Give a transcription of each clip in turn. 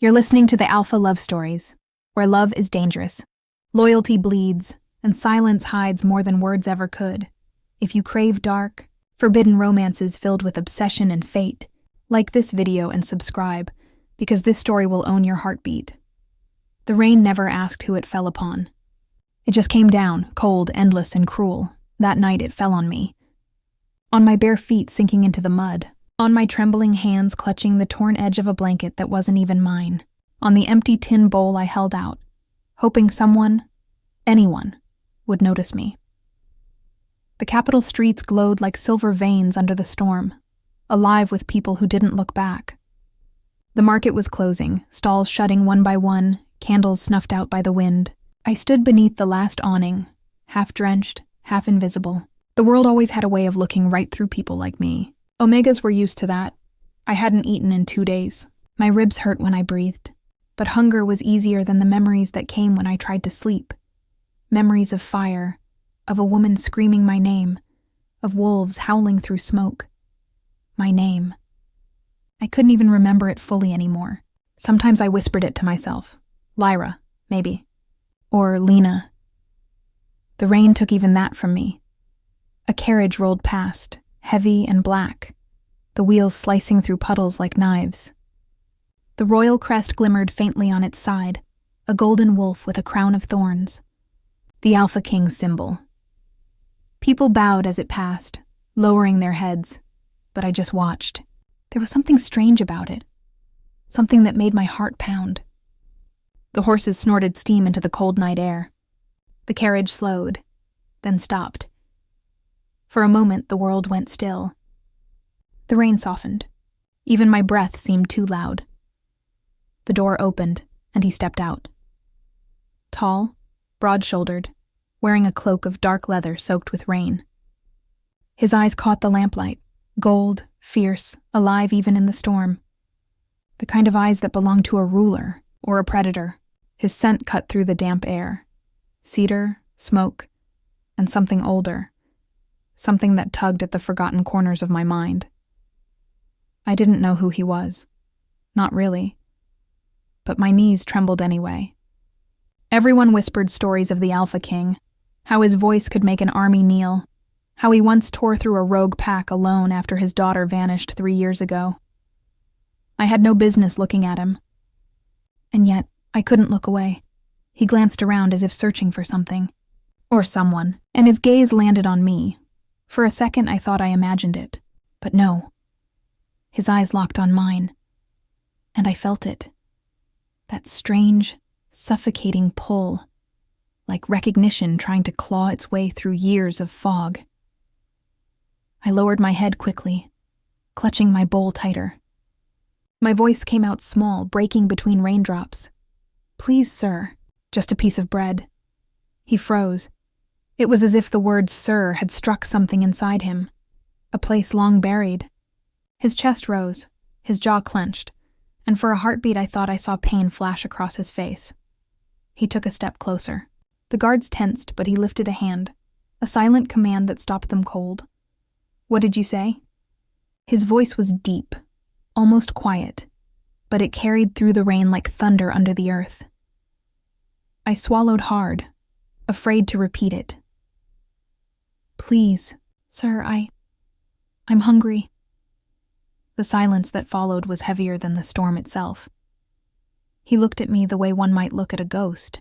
You're listening to the Alpha Love Stories, where love is dangerous, loyalty bleeds, and silence hides more than words ever could. If you crave dark, forbidden romances filled with obsession and fate, like this video and subscribe, because this story will own your heartbeat. The rain never asked who it fell upon. It just came down, cold, endless, and cruel. That night it fell on me. On my bare feet sinking into the mud. On my trembling hands clutching the torn edge of a blanket that wasn't even mine. On the empty tin bowl I held out, hoping someone, anyone, would notice me. The capital streets glowed like silver veins under the storm, alive with people who didn't look back. The market was closing, stalls shutting one by one, candles snuffed out by the wind. I stood beneath the last awning, half drenched, half invisible. The world always had a way of looking right through people like me. Omegas were used to that. I hadn't eaten in 2 days. My ribs hurt when I breathed. But hunger was easier than the memories that came when I tried to sleep. Memories of fire, of a woman screaming my name, of wolves howling through smoke. My name. I couldn't even remember it fully anymore. Sometimes I whispered it to myself. Lyra, maybe. Or Lena. The rain took even that from me. A carriage rolled past, heavy and black, the wheels slicing through puddles like knives. The royal crest glimmered faintly on its side, a golden wolf with a crown of thorns. The Alpha King's symbol. People bowed as it passed, lowering their heads, but I just watched. There was something strange about it, something that made my heart pound. The horses snorted steam into the cold night air. The carriage slowed, then stopped. For a moment, the world went still. The rain softened. Even my breath seemed too loud. The door opened, and he stepped out. Tall, broad-shouldered, wearing a cloak of dark leather soaked with rain. His eyes caught the lamplight, gold, fierce, alive even in the storm. The kind of eyes that belong to a ruler or a predator. His scent cut through the damp air. Cedar, smoke, and something older. Something that tugged at the forgotten corners of my mind. I didn't know who he was. Not really. But my knees trembled anyway. Everyone whispered stories of the Alpha King, how his voice could make an army kneel, how he once tore through a rogue pack alone after his daughter vanished 3 years ago. I had no business looking at him. And yet, I couldn't look away. He glanced around as if searching for something. Or someone, and his gaze landed on me. For a second I thought I imagined it, but no. His eyes locked on mine, and I felt it. That strange, suffocating pull, like recognition trying to claw its way through years of fog. I lowered my head quickly, clutching my bowl tighter. My voice came out small, breaking between raindrops. "Please, sir, just a piece of bread." He froze. It was as if the word "sir" had struck something inside him, a place long buried. His chest rose, his jaw clenched, and for a heartbeat I thought I saw pain flash across his face. He took a step closer. The guards tensed, but he lifted a hand, a silent command that stopped them cold. "What did you say?" His voice was deep, almost quiet, but it carried through the rain like thunder under the earth. I swallowed hard, afraid to repeat it. "Please, sir, I'm hungry." The silence that followed was heavier than the storm itself. He looked at me the way one might look at a ghost.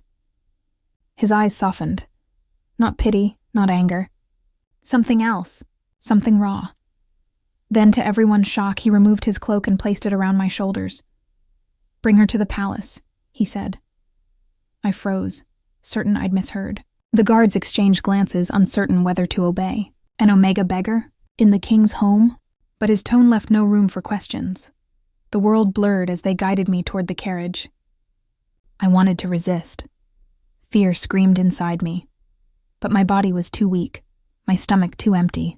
His eyes softened. Not pity, not anger. Something else, something raw. Then, to everyone's shock, he removed his cloak and placed it around my shoulders. "Bring her to the palace," he said. I froze, certain I'd misheard. The guards exchanged glances, uncertain whether to obey. An Omega beggar? In the king's home? But his tone left no room for questions. The world blurred as they guided me toward the carriage. I wanted to resist. Fear screamed inside me. But my body was too weak, my stomach too empty.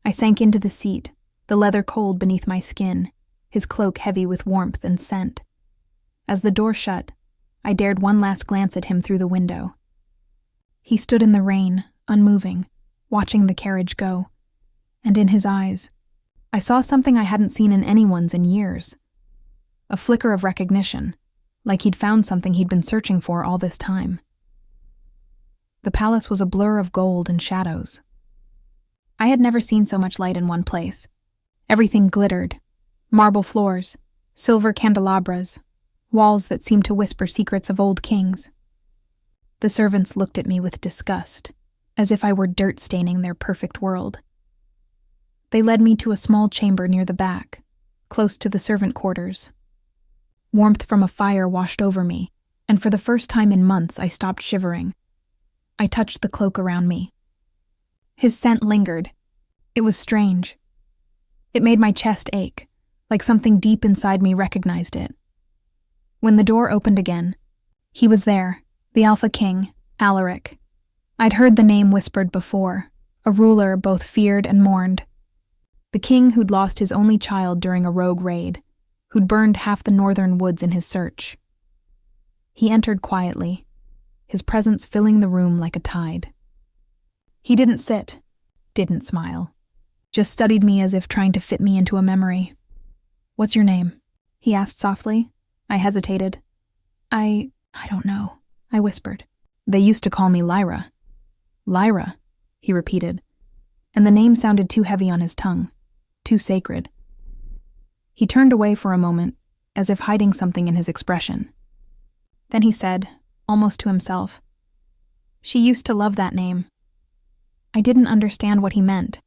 I sank into the seat, the leather cold beneath my skin, his cloak heavy with warmth and scent. As the door shut, I dared one last glance at him through the window. He stood in the rain, unmoving, watching the carriage go. And in his eyes, I saw something I hadn't seen in anyone's in years. a flicker of recognition, like he'd found something he'd been searching for all this time. The palace was a blur of gold and shadows. I had never seen so much light in one place. Everything glittered. Marble floors, silver candelabras, walls that seemed to whisper secrets of old kings. The servants looked at me with disgust, as if I were dirt staining their perfect world. They led me to a small chamber near the back, close to the servant quarters. Warmth from a fire washed over me, and for the first time in months I stopped shivering. I touched the cloak around me. His scent lingered. It was strange. It made my chest ache, like something deep inside me recognized it. When the door opened again, he was there, the Alpha King, Alaric. I'd heard the name whispered before, a ruler both feared and mourned. The king who'd lost his only child during a rogue raid, who'd burned half the northern woods in his search. He entered quietly, his presence filling the room like a tide. He didn't sit, didn't smile, just studied me as if trying to fit me into a memory. "What's your name?" he asked softly. I hesitated. I don't know," I whispered. "They used to call me Lyra." "Lyra," he repeated, and the name sounded too heavy on his tongue, too sacred. He turned away for a moment, as if hiding something in his expression. Then he said, almost to himself, "She used to love that name." I didn't understand what he meant,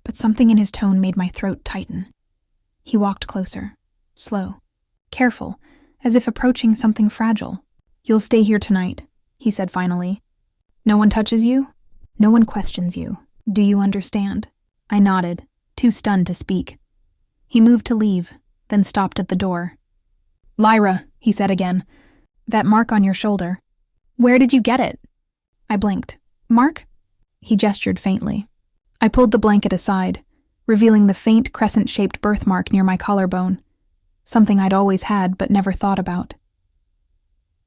but something in his tone made my throat tighten. He walked closer, slow, careful, as if approaching something fragile. "You'll stay here tonight," he said finally. "No one touches you? No one questions you. Do you understand?" I nodded, too stunned to speak. He moved to leave, then stopped at the door. "Lyra," he said again, "that mark on your shoulder. Where did you get it?" I blinked. "Mark?" He gestured faintly. I pulled the blanket aside, revealing the faint crescent-shaped birthmark near my collarbone, something I'd always had but never thought about.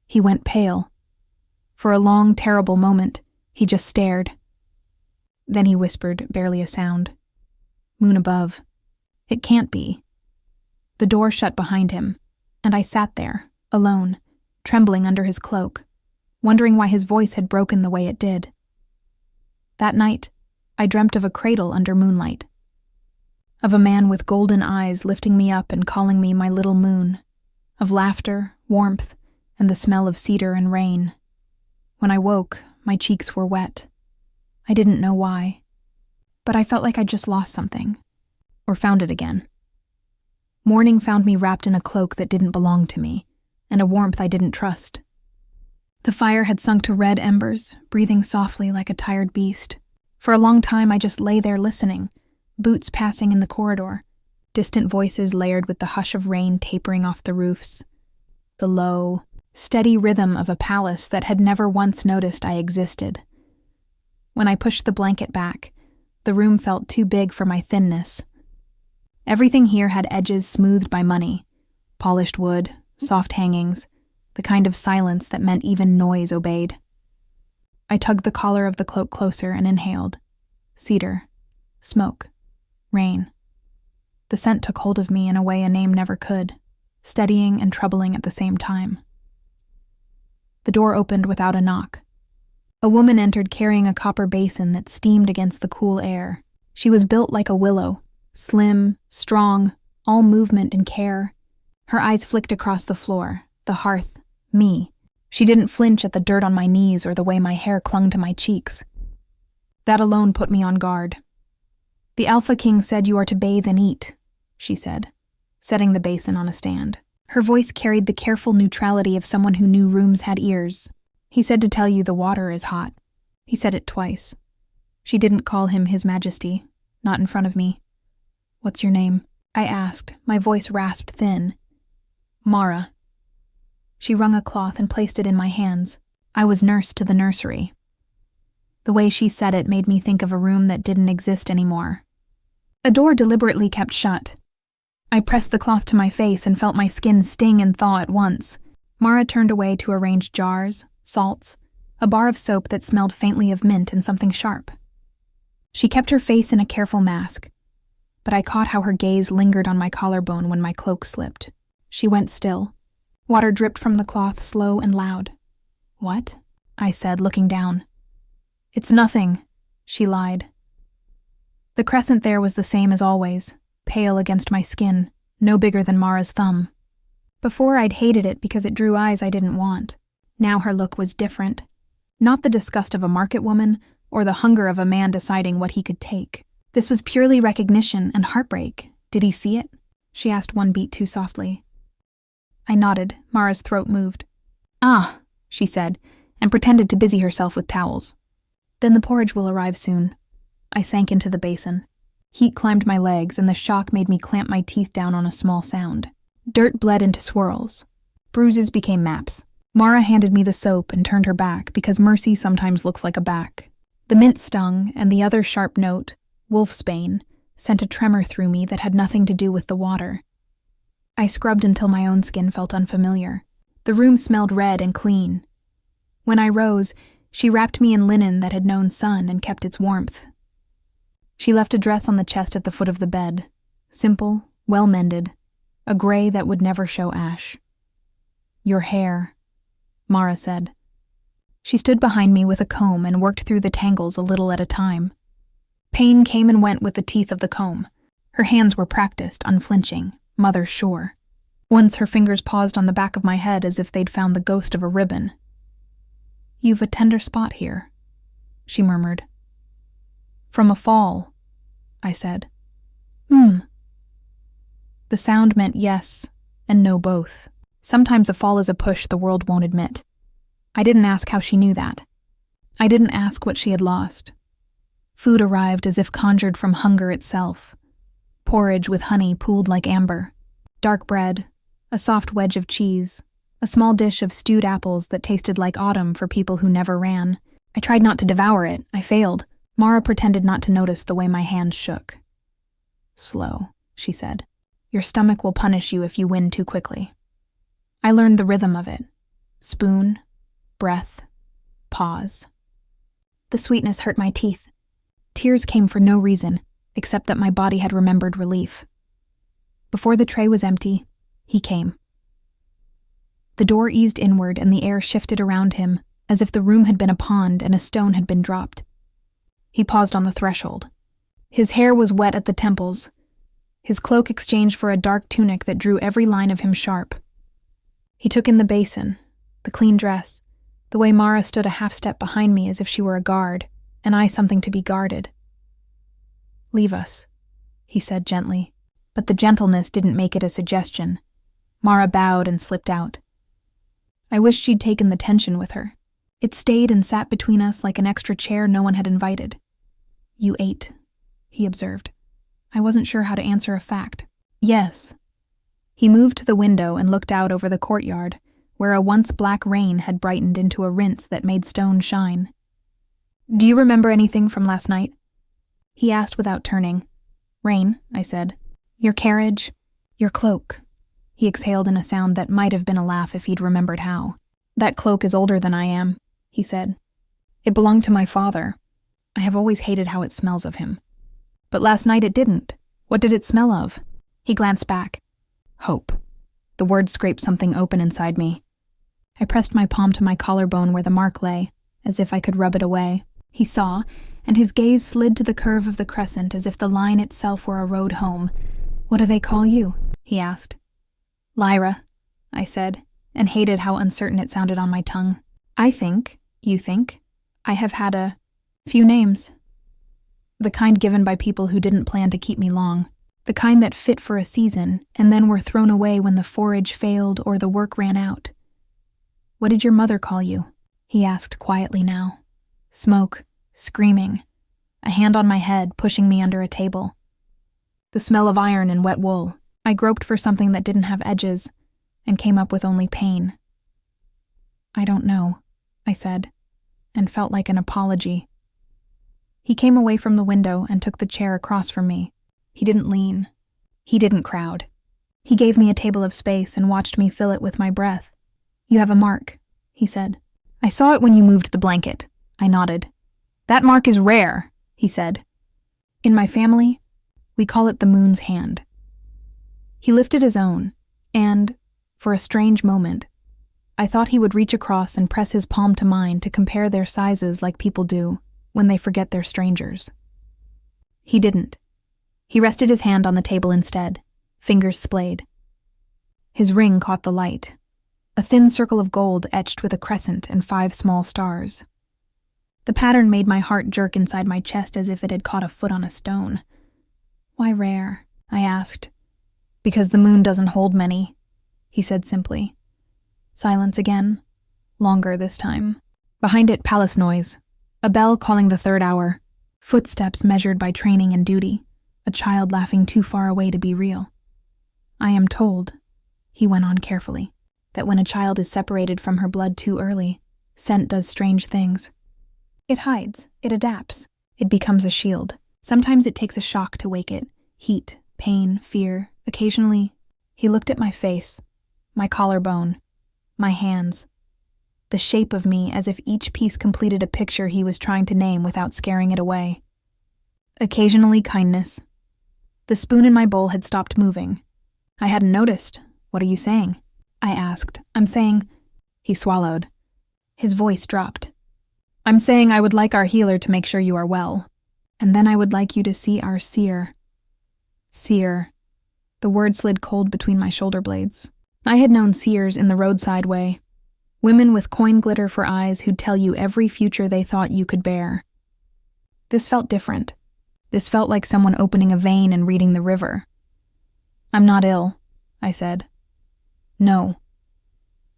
He went pale. For a long, terrible moment, he just stared. Then he whispered, barely a sound, "Moon above. It can't be." The door shut behind him, and I sat there, alone, trembling under his cloak, wondering why his voice had broken the way it did. That night, I dreamt of a cradle under moonlight, of a man with golden eyes lifting me up and calling me my little moon, of laughter, warmth, and the smell of cedar and rain. When I woke, my cheeks were wet. I didn't know why, but I felt like I'd just lost something, or found it again. Morning found me wrapped in a cloak that didn't belong to me, and a warmth I didn't trust. The fire had sunk to red embers, breathing softly like a tired beast. For a long time I just lay there listening, boots passing in the corridor, distant voices layered with the hush of rain tapering off the roofs, the low, steady rhythm of a palace that had never once noticed I existed. When I pushed the blanket back, the room felt too big for my thinness. Everything here had edges smoothed by money, polished wood, soft hangings, the kind of silence that meant even noise obeyed. I tugged the collar of the cloak closer and inhaled. Cedar, smoke, rain. The scent took hold of me in a way a name never could, steadying and troubling at the same time. The door opened without a knock. A woman entered carrying a copper basin that steamed against the cool air. She was built like a willow, slim, strong, all movement and care. Her eyes flicked across the floor, the hearth, me. She didn't flinch at the dirt on my knees or the way my hair clung to my cheeks. That alone put me on guard. "The Alpha King said you are to bathe and eat," she said, setting the basin on a stand. Her voice carried the careful neutrality of someone who knew rooms had ears. "He said to tell you the water is hot." He said it twice. She didn't call him His Majesty, not in front of me. "What's your name?" I asked, my voice rasped thin. "Mara." She wrung a cloth and placed it in my hands. I was nursed to the nursery. The way she said it made me think of a room that didn't exist anymore. A door deliberately kept shut. I pressed the cloth to my face and felt my skin sting and thaw at once. Mara turned away to arrange jars, salts, a bar of soap that smelled faintly of mint and something sharp. She kept her face in a careful mask, but I caught how her gaze lingered on my collarbone when my cloak slipped. She went still. Water dripped from the cloth slow and loud. "What?" I said, looking down. "It's nothing," she lied. The crescent there was the same as always, pale against my skin, no bigger than Mara's thumb. Before I'd hated it because it drew eyes I didn't want. Now her look was different. Not the disgust of a market woman or the hunger of a man deciding what he could take. This was purely recognition and heartbreak. Did he see it? She asked one beat too softly. I nodded. Mara's throat moved. "Ah," she said, and pretended to busy herself with towels. "Then the porridge will arrive soon." I sank into the basin. Heat climbed my legs, and the shock made me clamp my teeth down on a small sound. Dirt bled into swirls. Bruises became maps. Mara handed me the soap and turned her back because mercy sometimes looks like a back. The mint stung, and the other sharp note, wolfsbane, sent a tremor through me that had nothing to do with the water. I scrubbed until my own skin felt unfamiliar. The room smelled red and clean. When I rose, she wrapped me in linen that had known sun and kept its warmth. She left a dress on the chest at the foot of the bed, simple, well-mended, a gray that would never show ash. "Your hair," Mara said. She stood behind me with a comb and worked through the tangles a little at a time. Pain came and went with the teeth of the comb. Her hands were practiced, unflinching, mother sure. Once her fingers paused on the back of my head as if they'd found the ghost of a ribbon. "You've a tender spot here," she murmured. "From a fall," I said. The sound meant yes and no both. Sometimes a fall is a push the world won't admit. I didn't ask how she knew that. I didn't ask what she had lost. Food arrived as if conjured from hunger itself. Porridge with honey pooled like amber. Dark bread, a soft wedge of cheese, a small dish of stewed apples that tasted like autumn for people who never ran. I tried not to devour it. I failed. Mara pretended not to notice the way my hands shook. "Slow," she said. "Your stomach will punish you if you win too quickly." I learned the rhythm of it. Spoon, breath, pause. The sweetness hurt my teeth. Tears came for no reason, except that my body had remembered relief. Before the tray was empty, he came. The door eased inward and the air shifted around him, as if the room had been a pond and a stone had been dropped. He paused on the threshold. His hair was wet at the temples. His cloak exchanged for a dark tunic that drew every line of him sharp. He took in the basin, the clean dress, the way Mara stood a half step behind me as if she were a guard, and I something to be guarded. "Leave us," he said gently, but the gentleness didn't make it a suggestion. Mara bowed and slipped out. I wished she'd taken the tension with her. It stayed and sat between us like an extra chair no one had invited. "You ate," he observed. I wasn't sure how to answer a fact. "Yes." He moved to the window and looked out over the courtyard, where a once black rain had brightened into a rinse that made stone shine. "Do you remember anything from last night?" He asked without turning. "Rain," I said. "Your carriage, your cloak." He exhaled in a sound that might have been a laugh if he'd remembered how. "That cloak is older than I am," he said. "It belonged to my father. I have always hated how it smells of him. But last night it didn't. What did it smell of?" He glanced back. Hope. The word scraped something open inside me. I pressed my palm to my collarbone where the mark lay, as if I could rub it away. He saw, and his gaze slid to the curve of the crescent as if the line itself were a road home. "What do they call you?" he asked. "Lyra," I said, and hated how uncertain it sounded on my tongue. You think, I have had a few names. The kind given by people who didn't plan to keep me long. The kind that fit for a season, and then were thrown away when the forage failed or the work ran out. "What did your mother call you?" he asked quietly now. Smoke, screaming, a hand on my head pushing me under a table. The smell of iron and wet wool. I groped for something that didn't have edges, and came up with only pain. "I don't know," I said, and felt like an apology. He came away from the window and took the chair across from me. He didn't lean. He didn't crowd. He gave me a table of space and watched me fill it with my breath. "You have a mark," he said. "I saw it when you moved the blanket." I nodded. "That mark is rare," he said. "In my family, we call it the moon's hand." He lifted his own, and, For a strange moment, I thought he would reach across and press his palm to mine to compare their sizes like people do when they forget they're strangers. He didn't. He rested his hand on the table instead, fingers splayed. His ring caught the light, a thin circle of gold etched with a crescent and 5 small stars. The pattern made my heart jerk inside my chest as if it had caught a foot on a stone. "Why rare?" I asked. "Because the moon doesn't hold many," he said simply. Silence again, longer this time. Behind it, palace noise, a bell calling the 3rd hour, footsteps measured by training and duty, a child laughing too far away to be real. "I am told," he went on carefully, "that when a child is separated from her blood too early, scent does strange things. It hides, it adapts, it becomes a shield. Sometimes it takes a shock to wake it, heat, pain, fear, occasionally." He looked at my face, my collarbone, my hands, the shape of me as if each piece completed a picture he was trying to name without scaring it away. Occasionally kindness. The spoon in my bowl had stopped moving. "I hadn't noticed. What are you saying?" I asked. "I'm saying—" He swallowed. His voice dropped. "I'm saying I would like our healer to make sure you are well. And then I would like you to see our seer." Seer. The word slid cold between my shoulder blades. I had known seers in the roadside way. Women with coin glitter for eyes who'd tell you every future they thought you could bear. This felt different. This felt like someone opening a vein and reading the river. "I'm not ill," I said. "No."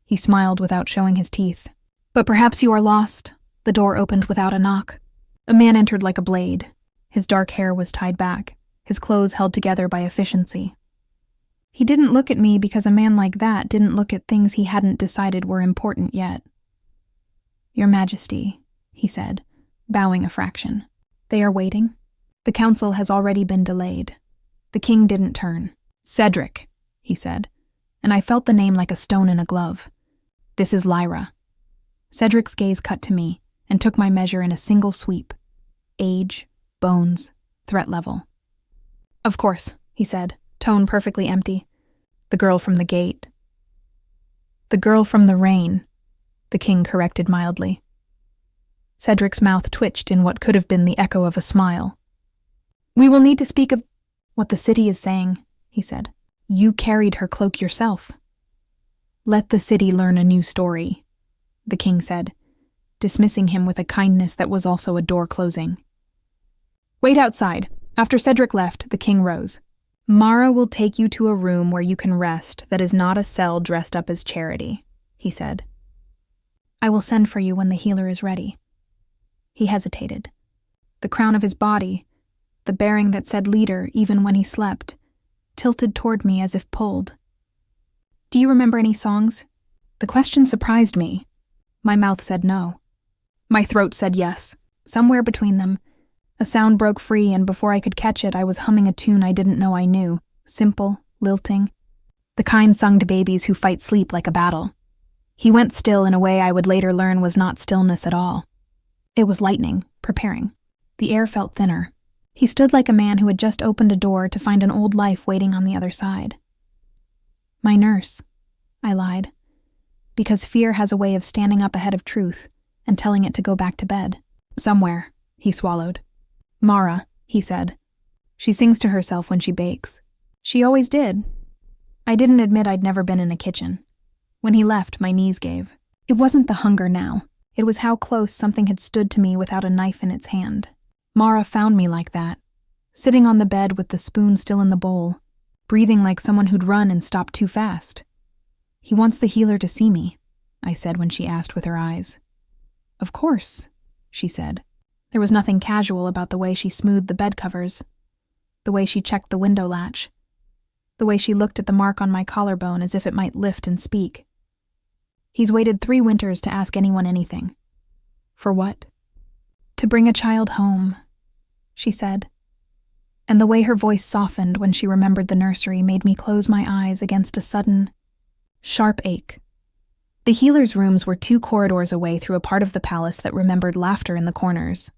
He smiled without showing his teeth. "But perhaps you are lost." The door opened without a knock. A man entered like a blade. His dark hair was tied back, his clothes held together by efficiency. He didn't look at me because a man like that didn't look at things he hadn't decided were important yet. "Your Majesty," he said, bowing a fraction. "They are waiting. The council has already been delayed." The king didn't turn. "Cedric," he said, and I felt the name like a stone in a glove. "This is Lyra." Cedric's gaze cut to me and took my measure in a single sweep. Age, bones, threat level. "Of course," he said, tone perfectly empty. "The girl from the gate." "The girl from the rain," the king corrected mildly. Cedric's mouth twitched in what could have been the echo of a smile. "We will need to speak of what the city is saying," he said. "You carried her cloak yourself." "Let the city learn a new story," the king said, dismissing him with a kindness that was also a door closing. "Wait outside." After Cedric left, the king rose. "Mara will take you to a room where you can rest that is not a cell dressed up as charity," he said. "I will send for you when the healer is ready." He hesitated. The crown of his body, the bearing that said leader even when he slept, tilted toward me as if pulled. "Do you remember any songs?" The question surprised me. My mouth said no. My throat said yes. Somewhere between them, a sound broke free, and before I could catch it, I was humming a tune I didn't know I knew, simple, lilting, the kind sung to babies who fight sleep like a battle. He went still in a way I would later learn was not stillness at all. It was lightning, preparing. The air felt thinner. He stood like a man who had just opened a door to find an old life waiting on the other side. "My nurse," I lied, because fear has a way of standing up ahead of truth and telling it to go back to bed. "Somewhere," he swallowed. "Mara," he said. "She sings to herself when she bakes. She always did." I didn't admit I'd never been in a kitchen. When he left, my knees gave. It wasn't the hunger now. It was how close something had stood to me without a knife in its hand. Mara found me like that, sitting on the bed with the spoon still in the bowl, breathing like someone who'd run and stopped too fast. "He wants the healer to see me," I said when she asked with her eyes. "Of course," she said. There was nothing casual about the way she smoothed the bed covers, the way she checked the window latch, the way she looked at the mark on my collarbone as if it might lift and speak. "He's waited 3 winters to ask anyone anything." "For what?" "To bring a child home," she said. And the way her voice softened when she remembered the nursery made me close my eyes against a sudden, sharp ache. The healer's rooms were 2 corridors away through a part of the palace that remembered laughter in the corners.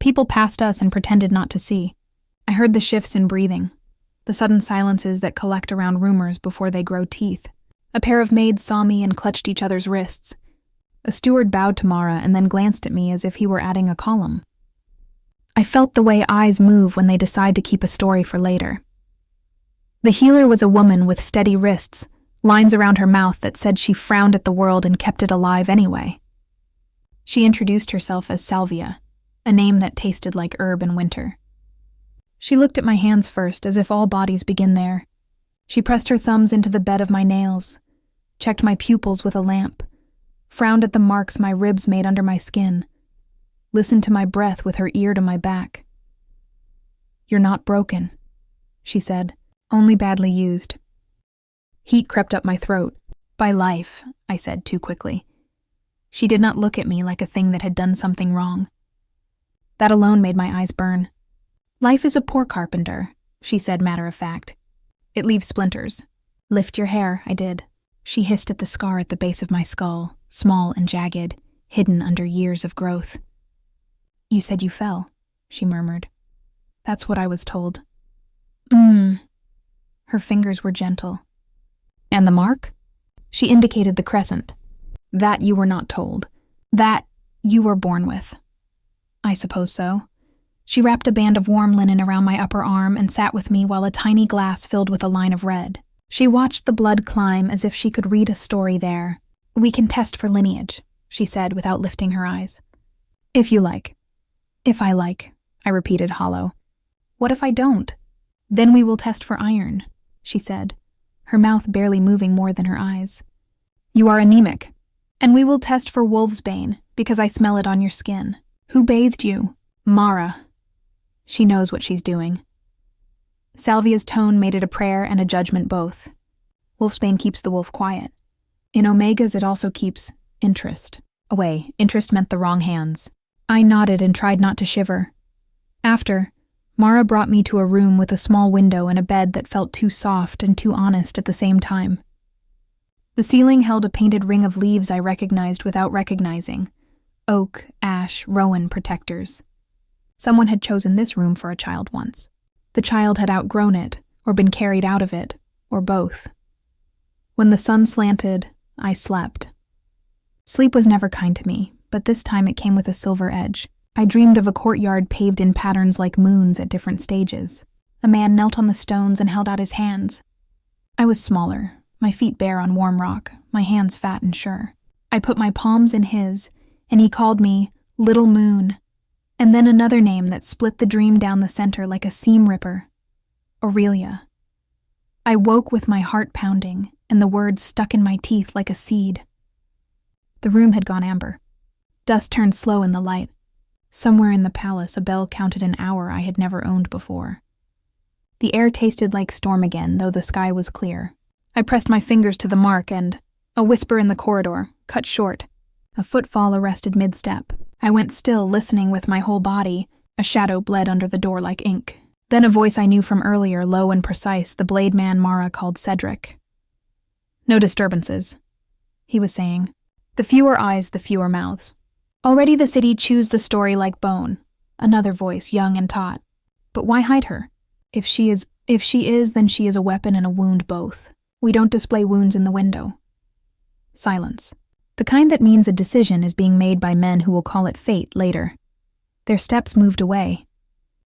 People passed us and pretended not to see. I heard the shifts in breathing, the sudden silences that collect around rumors before they grow teeth. A pair of maids saw me and clutched each other's wrists. A steward bowed to Mara and then glanced at me as if he were adding a column. I felt the way eyes move when they decide to keep a story for later. The healer was a woman with steady wrists, lines around her mouth that said she frowned at the world and kept it alive anyway. She introduced herself as Salvia, a name that tasted like herb in winter. She looked at my hands first, as if all bodies begin there. She pressed her thumbs into the bed of my nails, checked my pupils with a lamp, frowned at the marks my ribs made under my skin, listened to my breath with her ear to my back. "You're not broken," she said, "only badly used." Heat crept up my throat. "By life," I said too quickly. She did not look at me like a thing that had done something wrong. That alone made my eyes burn. "Life is a poor carpenter," she said matter-of-fact. "It leaves splinters." "Lift your hair," I did. She hissed at the scar at the base of my skull, small and jagged, hidden under years of growth. "You said you fell," she murmured. "That's what I was told." Her fingers were gentle. "And the mark?" She indicated the crescent. "That you were not told. That you were born with." "I suppose so." She wrapped a band of warm linen around my upper arm and sat with me while a tiny glass filled with a line of red. She watched the blood climb as if she could read a story there. "We can test for lineage," she said without lifting her eyes. "If you like." "If I like," I repeated hollow. "What if I don't?" "Then we will test for iron," she said, her mouth barely moving more than her eyes. "You are anemic. And we will test for wolf's bane, because I smell it on your skin. Who bathed you?" "Mara." She knows what she's doing. Salvia's tone made it a prayer and a judgment both. Wolfsbane keeps the wolf quiet. In Omegas it also keeps interest. Away, interest meant the wrong hands. I nodded and tried not to shiver. After, Mara brought me to a room with a small window and a bed that felt too soft and too honest at the same time. The ceiling held a painted ring of leaves I recognized without recognizing. Oak, ash, rowan protectors. Someone had chosen this room for a child once. The child had outgrown it, or been carried out of it, or both. When the sun slanted, I slept. Sleep was never kind to me, but this time it came with a silver edge. I dreamed of a courtyard paved in patterns like moons at different stages. A man knelt on the stones and held out his hands. I was smaller, my feet bare on warm rock, my hands fat and sure. I put my palms in his, and he called me Little Moon, and then another name that split the dream down the center like a seam ripper. Aurelia. I woke with my heart pounding, and the words stuck in my teeth like a seed. The room had gone amber. Dust turned slow in the light. Somewhere in the palace, a bell counted an hour I had never owned before. The air tasted like storm again, though the sky was clear. I pressed my fingers to the mark and, a whisper in the corridor, cut short. A footfall arrested mid-step. I went still, listening with my whole body. A shadow bled under the door like ink. Then a voice I knew from earlier, low and precise, the blade man Mara called Cedric. "No disturbances," he was saying. "The fewer eyes, the fewer mouths. Already the city chews the story like bone." Another voice, young and taut. "But why hide her? If she is, then she is a weapon and a wound both. We don't display wounds in the window." Silence. The kind that means a decision is being made by men who will call it fate later. Their steps moved away.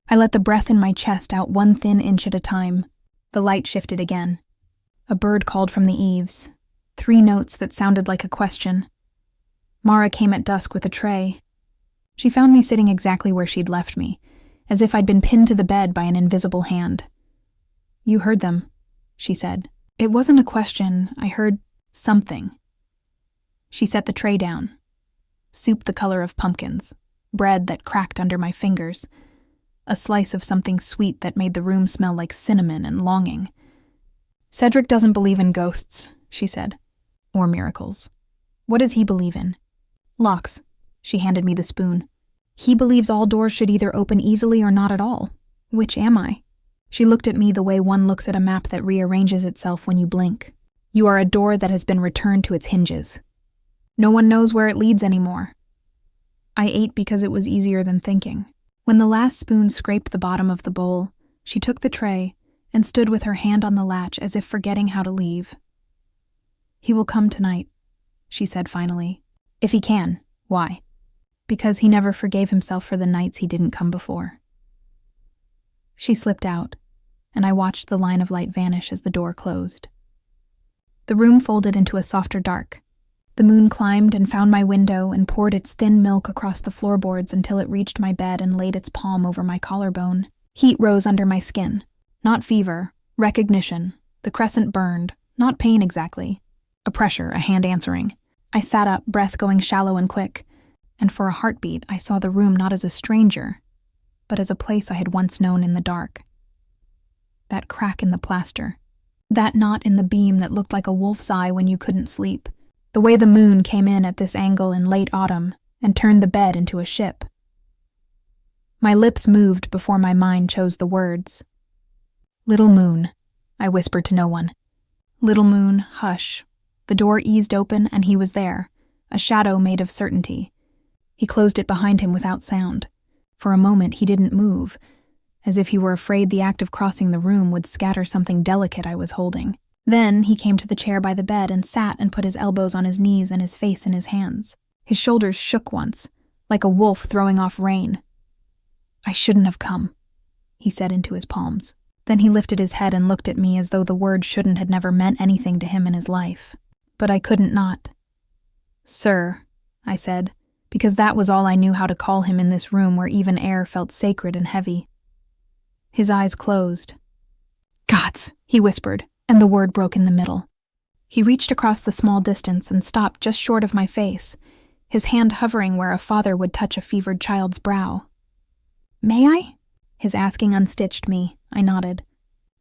I let the breath in my chest out 1 thin inch at a time. The light shifted again. A bird called from the eaves. 3 notes that sounded like a question. Mara came at dusk with a tray. She found me sitting exactly where she'd left me, as if I'd been pinned to the bed by an invisible hand. "You heard them," she said. "It wasn't a question. I heard something." She set the tray down. Soup the color of pumpkins, bread that cracked under my fingers, a slice of something sweet that made the room smell like cinnamon and longing. "Cedric doesn't believe in ghosts," she said, "or miracles. What does he believe in?" "Locks." She handed me the spoon. "He believes all doors should either open easily or not at all. Which am I?" She looked at me the way one looks at a map that rearranges itself when you blink. "You are a door that has been returned to its hinges. No one knows where it leads anymore." I ate because it was easier than thinking. When the last spoon scraped the bottom of the bowl, she took the tray and stood with her hand on the latch as if forgetting how to leave. "He will come tonight," she said finally. "If he can. Why?" "Because he never forgave himself for the nights he didn't come before." She slipped out, and I watched the line of light vanish as the door closed. The room folded into a softer dark. The moon climbed and found my window and poured its thin milk across the floorboards until it reached my bed and laid its palm over my collarbone. Heat rose under my skin. Not fever, recognition. The crescent burned, not pain exactly. A pressure, a hand answering. I sat up, breath going shallow and quick, and for a heartbeat I saw the room not as a stranger, but as a place I had once known in the dark. That crack in the plaster. That knot in the beam that looked like a wolf's eye when you couldn't sleep. The way the moon came in at this angle in late autumn and turned the bed into a ship. My lips moved before my mind chose the words. "Little moon," I whispered to no one. "Little moon, hush." The door eased open and he was there, a shadow made of certainty. He closed it behind him without sound. For a moment he didn't move, as if he were afraid the act of crossing the room would scatter something delicate I was holding. Then he came to the chair by the bed and sat and put his elbows on his knees and his face in his hands. His shoulders shook once, like a wolf throwing off rein. "I shouldn't have come," he said into his palms. Then he lifted his head and looked at me as though the word shouldn't had never meant anything to him in his life. But I couldn't not. "Sir," I said, because that was all I knew how to call him in this room where even air felt sacred and heavy. His eyes closed. "Gods," he whispered, and the word broke in the middle. He reached across the small distance and stopped just short of my face, his hand hovering where a father would touch a fevered child's brow. "May I?" His asking unstitched me. I nodded.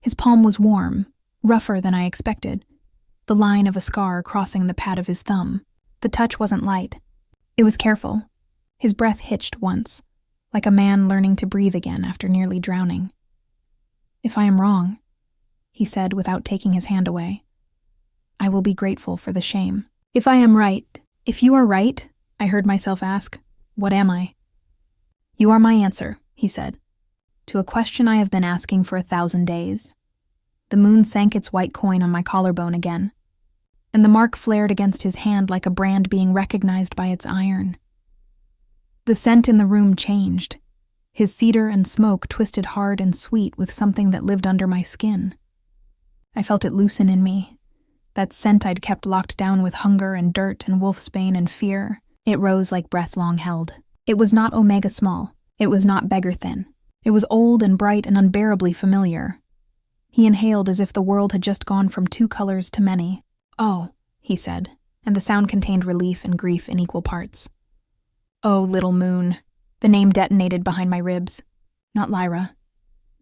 His palm was warm, rougher than I expected, the line of a scar crossing the pad of his thumb. The touch wasn't light. It was careful. His breath hitched once, like a man learning to breathe again after nearly drowning. "If I am wrong," he said without taking his hand away, "I will be grateful for the shame. If I am right, if you are right," I heard myself ask, "what am I?" "You are my answer," he said, "to a question I have been asking for 1,000 days. The moon sank its white coin on my collarbone again, and the mark flared against his hand like a brand being recognized by its iron. The scent in the room changed. His cedar and smoke twisted hard and sweet with something that lived under my skin. I felt it loosen in me, that scent I'd kept locked down with hunger and dirt and wolfsbane and fear. It rose like breath long held. It was not omega small. It was not beggar thin. It was old and bright and unbearably familiar. He inhaled as if the world had just gone from 2 colors to many. "Oh," he said, and the sound contained relief and grief in equal parts. "Oh, little moon." The name detonated behind my ribs. Not Lyra.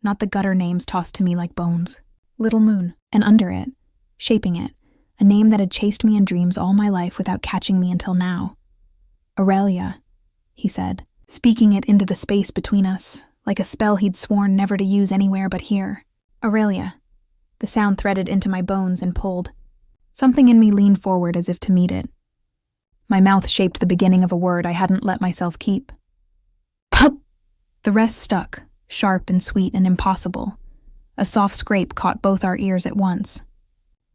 Not the gutter names tossed to me like bones. Little moon. And under it, shaping it, a name that had chased me in dreams all my life without catching me until now. "Aurelia," he said, speaking it into the space between us, like a spell he'd sworn never to use anywhere but here. "Aurelia." The sound threaded into my bones and pulled. Something in me leaned forward as if to meet it. My mouth shaped the beginning of a word I hadn't let myself keep. "Pup!" The rest stuck, sharp and sweet and impossible. A soft scrape caught both our ears at once.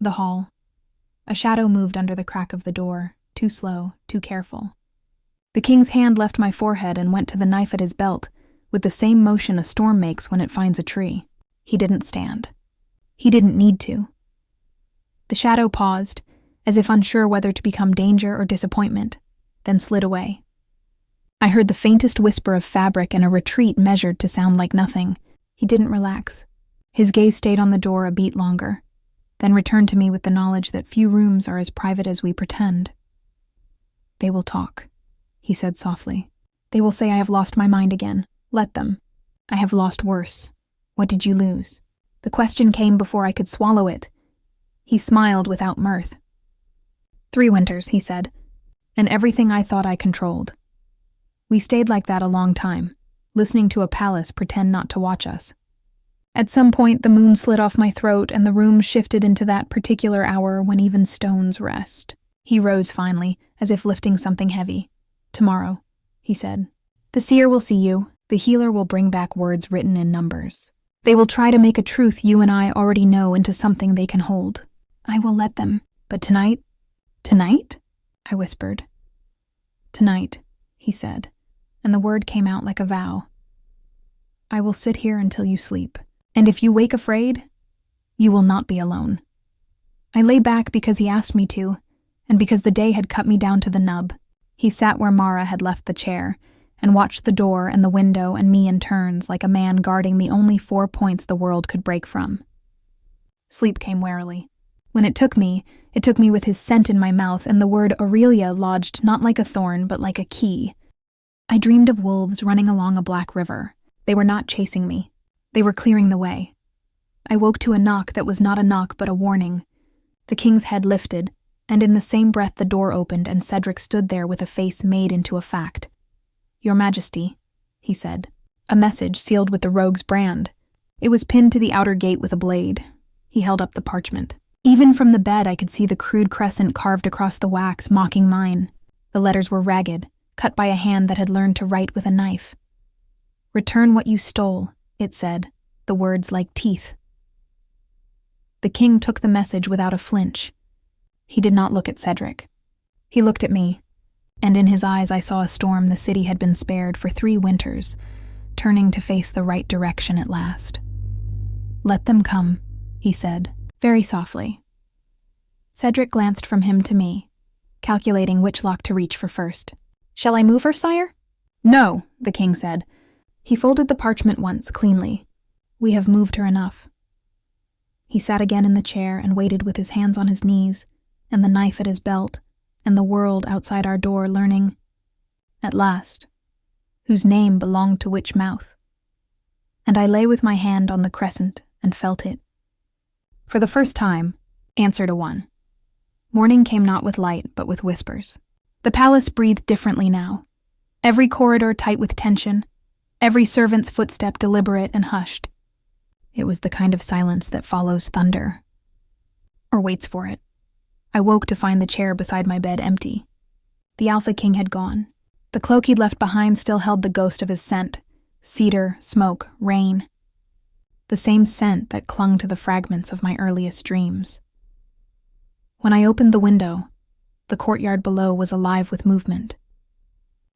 The hall. A shadow moved under the crack of the door, too slow, too careful. The king's hand left my forehead and went to the knife at his belt, with the same motion a storm makes when it finds a tree. He didn't stand. He didn't need to. The shadow paused, as if unsure whether to become danger or disappointment, then slid away. I heard the faintest whisper of fabric and a retreat measured to sound like nothing. He didn't relax. His gaze stayed on the door a beat longer, then returned to me with the knowledge that few rooms are as private as we pretend. "They will talk," he said softly. "They will say I have lost my mind again. Let them. I have lost worse. What did you lose?" The question came before I could swallow it. He smiled without mirth. 3 winters, he said, and everything I thought I controlled. We stayed like that a long time, listening to a palace pretend not to watch us. At some point, the moon slid off my throat and the room shifted into that particular hour when even stones rest. He rose finally, as if lifting something heavy. "Tomorrow," he said. "The seer will see you. The healer will bring back words written in numbers. They will try to make a truth you and I already know into something they can hold. I will let them. But tonight, Tonight? I whispered. Tonight, he said, and the word came out like a vow. I will sit here until you sleep, and if you wake afraid, you will not be alone. I lay back because he asked me to, and because the day had cut me down to the nub. He sat where Mara had left the chair, and watched the door and the window and me in turns like a man guarding the only 4 points the world could break from. Sleep came warily. When it took me with his scent in my mouth and the word Aurelia lodged not like a thorn but like a key. I dreamed of wolves running along a black river. They were not chasing me. They were clearing the way. I woke to a knock that was not a knock but a warning. The king's head lifted, and in the same breath the door opened and Cedric stood there with a face made into a fact. Your Majesty, he said. A message sealed with the rogue's brand. It was pinned to the outer gate with a blade. He held up the parchment. Even from the bed I could see the crude crescent carved across the wax, mocking mine. The letters were ragged, cut by a hand that had learned to write with a knife. Return what you stole, it said, the words like teeth. The king took the message without a flinch. He did not look at Cedric. He looked at me, and in his eyes I saw a storm the city had been spared for 3 winters, turning to face the right direction at last. Let them come, he said, very softly. Cedric glanced from him to me, calculating which lock to reach for first. Shall I move her, sire? No, the king said. He folded the parchment once, cleanly. We have moved her enough. He sat again in the chair and waited with his hands on his knees, and the knife at his belt, and the world outside our door learning, at last, whose name belonged to which mouth. And I lay with my hand on the crescent and felt it. For the first time, answer to one. Morning came not with light, but with whispers. The palace breathed differently now. Every corridor tight with tension, every servant's footstep deliberate and hushed. It was the kind of silence that follows thunder, or waits for it. I woke to find the chair beside my bed empty. The Alpha King had gone. The cloak he'd left behind still held the ghost of his scent, cedar, smoke, rain. The same scent that clung to the fragments of my earliest dreams. When I opened the window, the courtyard below was alive with movement.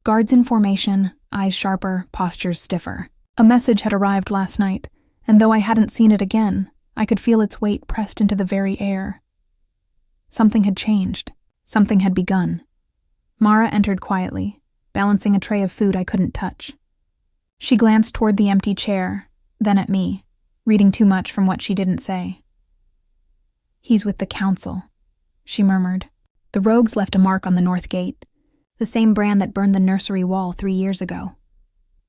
Guards in formation, eyes sharper, postures stiffer. A message had arrived last night, and though I hadn't seen it again, I could feel its weight pressed into the very air. Something had changed. Something had begun. Mara entered quietly, balancing a tray of food I couldn't touch. She glanced toward the empty chair, then at me, reading too much from what she didn't say. He's with the council, she murmured. The rogues left a mark on the north gate, the same brand that burned the nursery wall 3 years ago.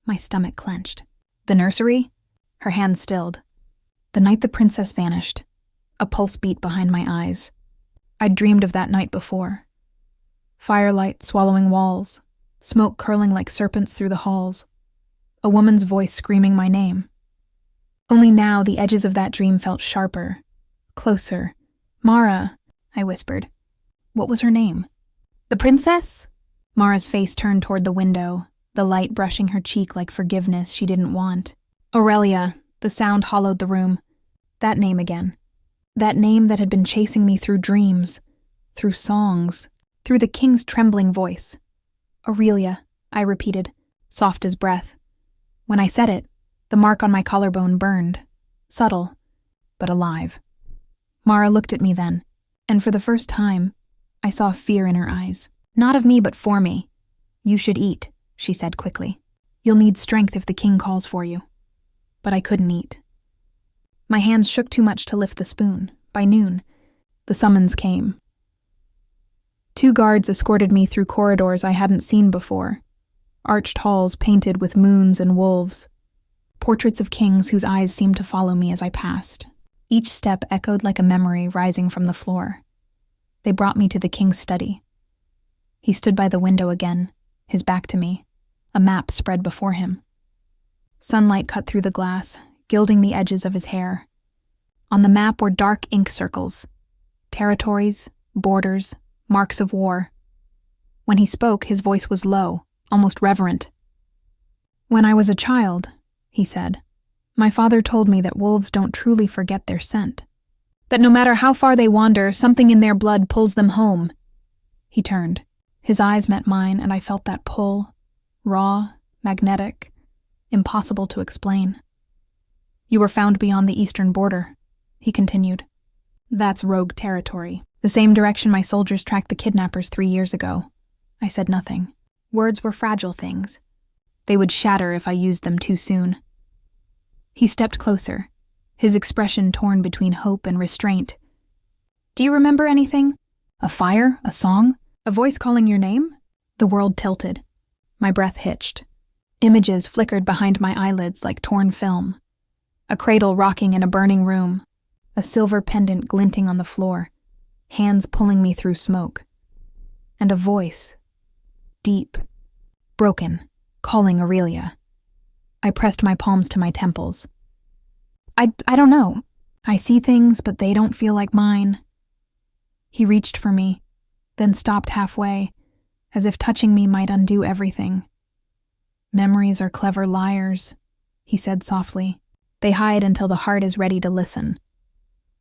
My stomach clenched. The nursery? Her hand stilled. The night the princess vanished, a pulse beat behind my eyes. I'd dreamed of that night before. Firelight swallowing walls, smoke curling like serpents through the halls, a woman's voice screaming my name. Only now the edges of that dream felt sharper, closer. Mara, I whispered. What was her name? The princess? Mara's face turned toward the window, the light brushing her cheek like forgiveness she didn't want. Aurelia, the sound hollowed the room. That name again. That name that had been chasing me through dreams, through songs, through the king's trembling voice. Aurelia, I repeated, soft as breath. When I said it, the mark on my collarbone burned, subtle, but alive. Mara looked at me then, and for the first time, I saw fear in her eyes. Not of me, but for me. You should eat, she said quickly. You'll need strength if the king calls for you. But I couldn't eat. My hands shook too much to lift the spoon. By noon, the summons came. 2 guards escorted me through corridors I hadn't seen before, arched halls painted with moons and wolves, portraits of kings whose eyes seemed to follow me as I passed. Each step echoed like a memory rising from the floor. They brought me to the king's study. He stood by the window again, his back to me, a map spread before him. Sunlight cut through the glass, gilding the edges of his hair. On the map were dark ink circles, territories, borders, marks of war. When he spoke, his voice was low, almost reverent. When I was a child, he said, my father told me that wolves don't truly forget their scent. That no matter how far they wander, something in their blood pulls them home. He turned. His eyes met mine, and I felt that pull, raw, magnetic, impossible to explain. You were found beyond the eastern border, he continued. That's rogue territory. The same direction my soldiers tracked the kidnappers 3 years ago. I said nothing. Words were fragile things. They would shatter if I used them too soon. He stepped closer, his expression torn between hope and restraint. Do you remember anything? A fire? A song? A voice calling your name? The world tilted. My breath hitched. Images flickered behind my eyelids like torn film. A cradle rocking in a burning room. A silver pendant glinting on the floor. Hands pulling me through smoke. And a voice. Deep. Broken. Calling Aurelia. I pressed my palms to my temples. I don't know. I see things, but they don't feel like mine. He reached for me, then stopped halfway, as if touching me might undo everything. Memories are clever liars, he said softly. They hide until the heart is ready to listen.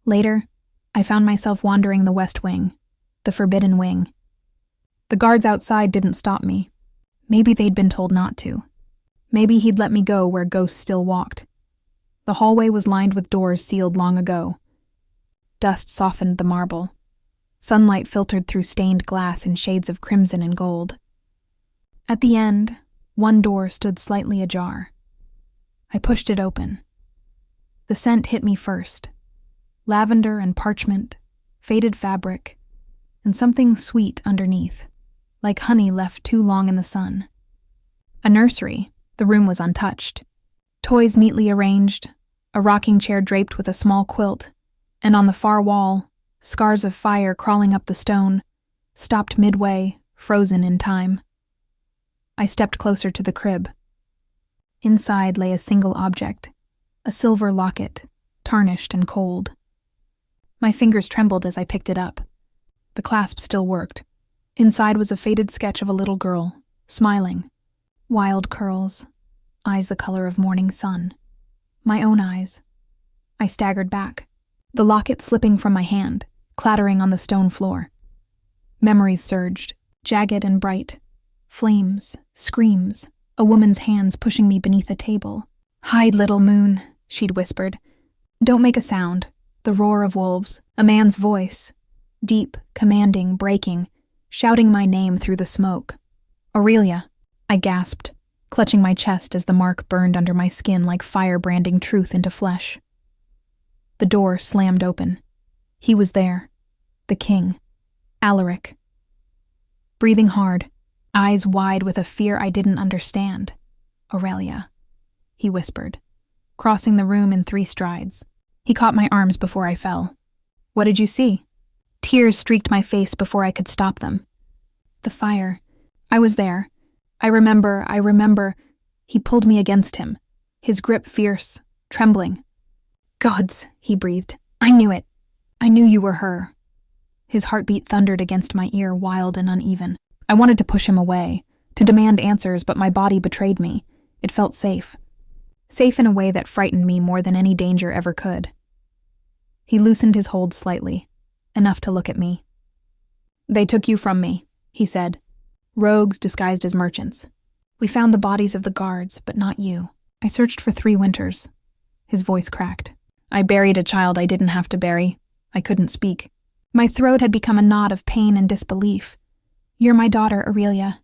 Later, I found myself wandering the West Wing, the Forbidden Wing. The guards outside didn't stop me. Maybe they'd been told not to. Maybe he'd let me go where ghosts still walked. The hallway was lined with doors sealed long ago. Dust softened the marble. Sunlight filtered through stained glass in shades of crimson and gold. At the end, one door stood slightly ajar. I pushed it open. The scent hit me first. Lavender and parchment, faded fabric, and something sweet underneath, like honey left too long in the sun. A nursery. The room was untouched. Toys neatly arranged, a rocking chair draped with a small quilt, and on the far wall, scars of fire crawling up the stone, stopped midway, frozen in time. I stepped closer to the crib. Inside lay a single object, a silver locket, tarnished and cold. My fingers trembled as I picked it up. The clasp still worked. Inside was a faded sketch of a little girl, smiling. Wild curls, eyes the color of morning sun. My own eyes. I staggered back, the locket slipping from my hand, clattering on the stone floor. Memories surged, jagged and bright. Flames, screams, a woman's hands pushing me beneath a table. Hide, little moon, she'd whispered. Don't make a sound. The roar of wolves, a man's voice. Deep, commanding, breaking, shouting my name through the smoke. Aurelia. I gasped, clutching my chest as the mark burned under my skin like fire branding truth into flesh. The door slammed open. He was there. The king. Alaric. Breathing hard, eyes wide with a fear I didn't understand. Aurelia, he whispered, crossing the room in 3 strides. He caught my arms before I fell. What did you see? Tears streaked my face before I could stop them. The fire. I was there. I remember. He pulled me against him, his grip fierce, trembling. Gods, he breathed. I knew it. I knew you were her. His heartbeat thundered against my ear, wild and uneven. I wanted to push him away, to demand answers, but my body betrayed me. It felt safe. Safe in a way that frightened me more than any danger ever could. He loosened his hold slightly, enough to look at me. They took you from me, he said. Rogues disguised as merchants. We found the bodies of the guards, but not you. I searched for 3 winters. His voice cracked. I buried a child I didn't have to bury. I couldn't speak. My throat had become a knot of pain and disbelief. You're my daughter, Aurelia.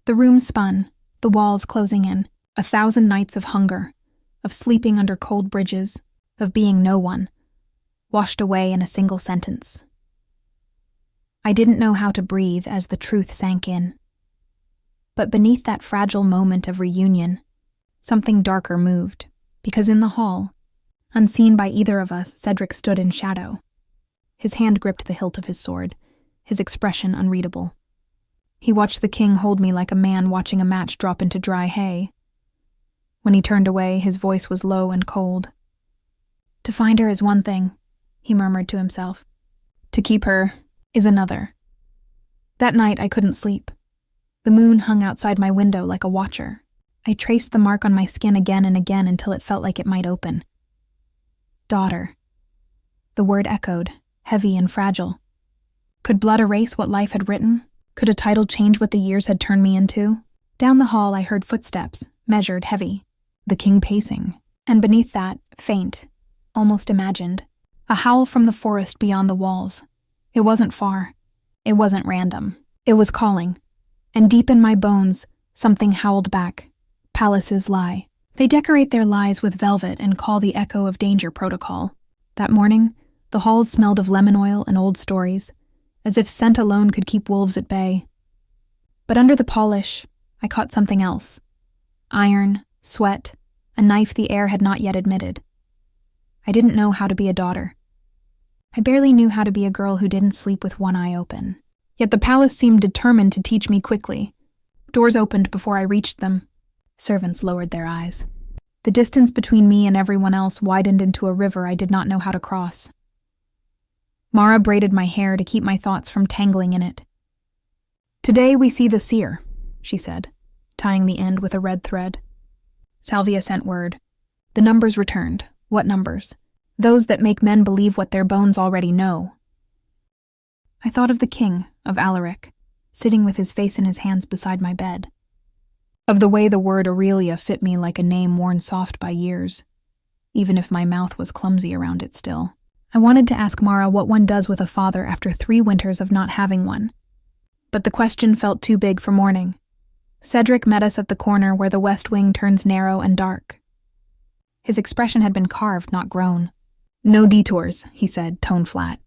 The room spun, the walls closing in. 1,000 nights of hunger, of sleeping under cold bridges, of being no one, washed away in a single sentence. I didn't know how to breathe as the truth sank in. But beneath that fragile moment of reunion, something darker moved, because in the hall, unseen by either of us, Cedric stood in shadow. His hand gripped the hilt of his sword, his expression unreadable. He watched the king hold me like a man watching a match drop into dry hay. When he turned away, his voice was low and cold. To find her is one thing, he murmured to himself. To keep her is another. That night I couldn't sleep. The moon hung outside my window like a watcher. I traced the mark on my skin again and again until it felt like it might open. Daughter. The word echoed, heavy and fragile. Could blood erase what life had written? Could a title change what the years had turned me into? Down the hall I heard footsteps, measured, heavy. The king pacing. And beneath that, faint, almost imagined. A howl from the forest beyond the walls. It wasn't far. It wasn't random. It was calling. And deep in my bones, something howled back. Palaces lie. They decorate their lies with velvet and call the echo of danger protocol. That morning, the halls smelled of lemon oil and old stories, as if scent alone could keep wolves at bay. But under the polish, I caught something else. Iron, sweat, a knife the air had not yet admitted. I didn't know how to be a daughter. I barely knew how to be a girl who didn't sleep with one eye open. Yet the palace seemed determined to teach me quickly. Doors opened before I reached them. Servants lowered their eyes. The distance between me and everyone else widened into a river I did not know how to cross. Mara braided my hair to keep my thoughts from tangling in it. "Today we see the seer," she said, tying the end with a red thread. Salvia sent word. The numbers returned. What numbers? Those that make men believe what their bones already know. I thought of the king, of Alaric, sitting with his face in his hands beside my bed. Of the way the word Aurelia fit me like a name worn soft by years, even if my mouth was clumsy around it still. I wanted to ask Mara what one does with a father after 3 winters of not having one. But the question felt too big for morning. Cedric met us at the corner where the west wing turns narrow and dark. His expression had been carved, not grown. "No detours," he said, tone flat.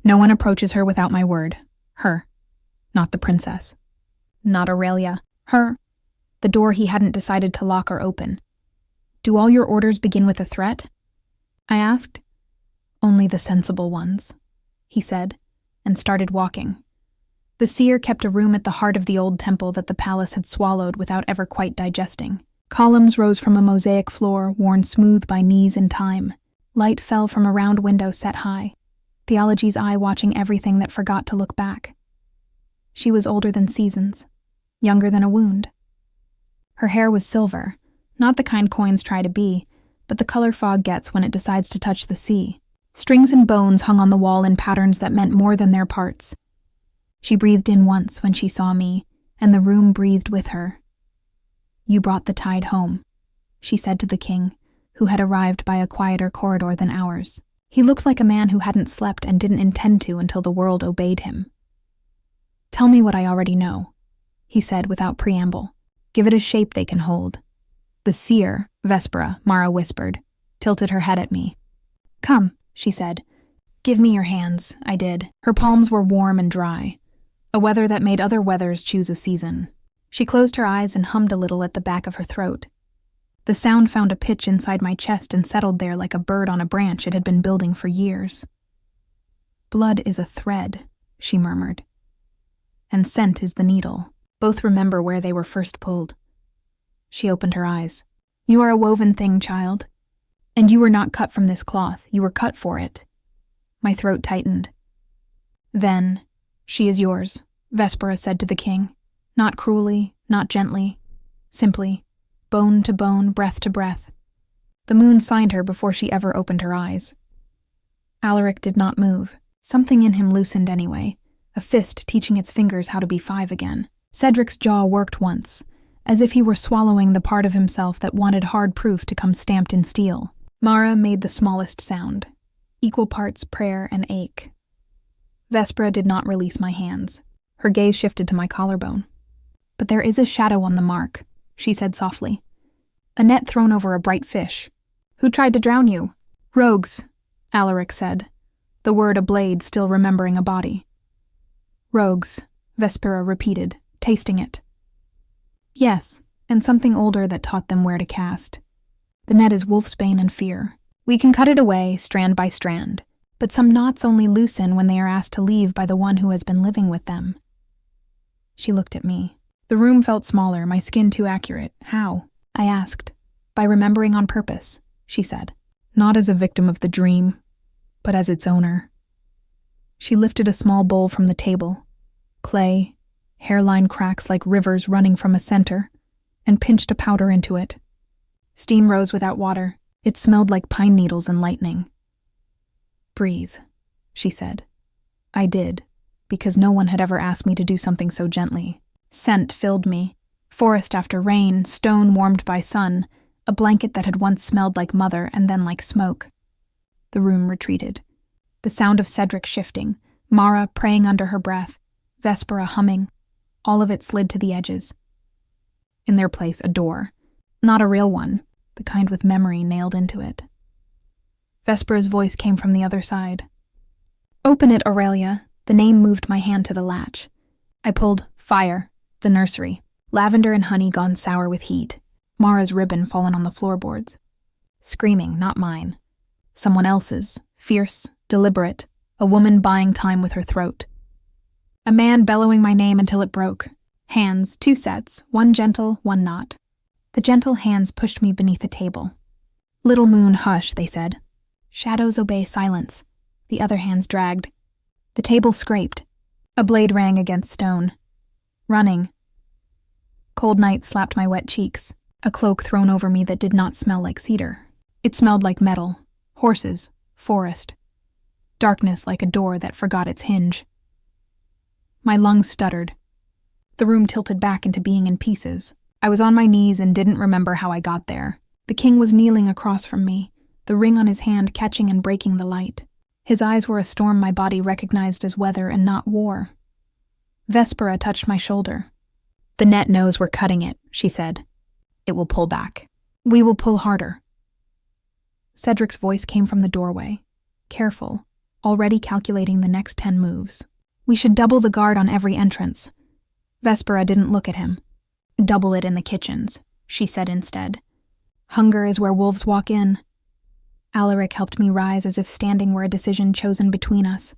"No one approaches her without my word. Her. Not the princess. Not Aurelia. Her." The door he hadn't decided to lock or open. "Do all your orders begin with a threat?" I asked. "Only the sensible ones," he said, and started walking. The seer kept a room at the heart of the old temple that the palace had swallowed without ever quite digesting. Columns rose from a mosaic floor worn smooth by knees and time. Light fell from a round window set high, Theology's eye watching everything that forgot to look back. She was older than seasons, younger than a wound. Her hair was silver, not the kind coins try to be, but the color fog gets when it decides to touch the sea. Strings and bones hung on the wall in patterns that meant more than their parts. She breathed in once when she saw me, and the room breathed with her. "You brought the tide home," she said to the king, who had arrived by a quieter corridor than ours. He looked like a man who hadn't slept and didn't intend to until the world obeyed him. "Tell me what I already know," he said without preamble. "Give it a shape they can hold." "The seer, Vespera," Mara whispered, tilted her head at me. "Come," she said. "Give me your hands." I did. Her palms were warm and dry, a weather that made other weathers choose a season. She closed her eyes and hummed a little at the back of her throat. The sound found a pitch inside my chest and settled there like a bird on a branch it had been building for years. "Blood is a thread," she murmured. "And scent is the needle. Both remember where they were first pulled." She opened her eyes. "You are a woven thing, child. And you were not cut from this cloth. You were cut for it." My throat tightened. "Then, she is yours," Vespera said to the king. Not cruelly, not gently. Simply, bone to bone, breath to breath. The moon signed her before she ever opened her eyes. Alaric did not move. Something in him loosened anyway, a fist teaching its fingers how to be 5 again. Cedric's jaw worked once, as if he were swallowing the part of himself that wanted hard proof to come stamped in steel. Mara made the smallest sound, equal parts prayer and ache. Vespera did not release my hands. Her gaze shifted to my collarbone. "But there is a shadow on the mark," she said softly. "A net thrown over a bright fish. Who tried to drown you?" "Rogues," Alaric said, the word a blade still remembering a body. "Rogues," Vespera repeated, tasting it. "Yes, and something older that taught them where to cast. The net is wolfsbane and fear. We can cut it away, strand by strand, but some knots only loosen when they are asked to leave by the one who has been living with them." She looked at me. The room felt smaller, my skin too accurate. "How?" I asked. "By remembering on purpose," she said. "Not as a victim of the dream, but as its owner." She lifted a small bowl from the table. Clay, hairline cracks like rivers running from a center, and pinched a powder into it. Steam rose without water. It smelled like pine needles and lightning. "Breathe," she said. I did, because no one had ever asked me to do something so gently. Scent filled me. Forest after rain, stone warmed by sun, a blanket that had once smelled like mother and then like smoke. The room retreated. The sound of Cedric shifting, Mara praying under her breath, Vespera humming, all of it slid to the edges. In their place, a door. Not a real one, the kind with memory nailed into it. Vespera's voice came from the other side. "Open it, Aurelia." The name moved my hand to the latch. I pulled fire, the nursery, lavender and honey gone sour with heat, Mara's ribbon fallen on the floorboards. Screaming, not mine. Someone else's, fierce, deliberate, a woman buying time with her throat. A man bellowing my name until it broke. Hands, 2 sets, one gentle, one not. The gentle hands pushed me beneath a table. "Little moon, hush," they said. "Shadows obey silence." The other hands dragged. The table scraped. A blade rang against stone. Running. Cold night slapped my wet cheeks, a cloak thrown over me that did not smell like cedar. It smelled like metal, horses, forest. Darkness like a door that forgot its hinge. My lungs stuttered. The room tilted back into being in pieces. I was on my knees and didn't remember how I got there. The king was kneeling across from me, the ring on his hand catching and breaking the light. His eyes were a storm my body recognized as weather and not war. Vespera touched my shoulder. "The net knows we're cutting it," she said. "It will pull back. We will pull harder." Cedric's voice came from the doorway, careful, already calculating the next 10 moves. "We should double the guard on every entrance." Vespera didn't look at him. "Double it in the kitchens," she said instead. "Hunger is where wolves walk in." Alaric helped me rise as if standing were a decision chosen between us.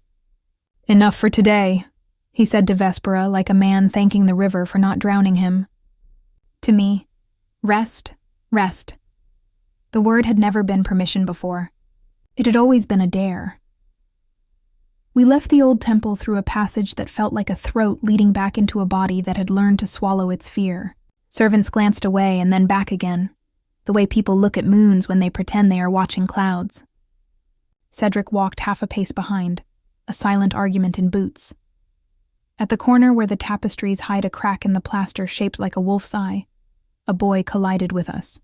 "Enough for today," he said to Vespera like a man thanking the river for not drowning him. To me, rest, rest. The word had never been permission before. It had always been a dare. We left the old temple through a passage that felt like a throat leading back into a body that had learned to swallow its fear. Servants glanced away and then back again, the way people look at moons when they pretend they are watching clouds. Cedric walked half a pace behind, a silent argument in boots. At the corner where the tapestries hide a crack in the plaster shaped like a wolf's eye, a boy collided with us.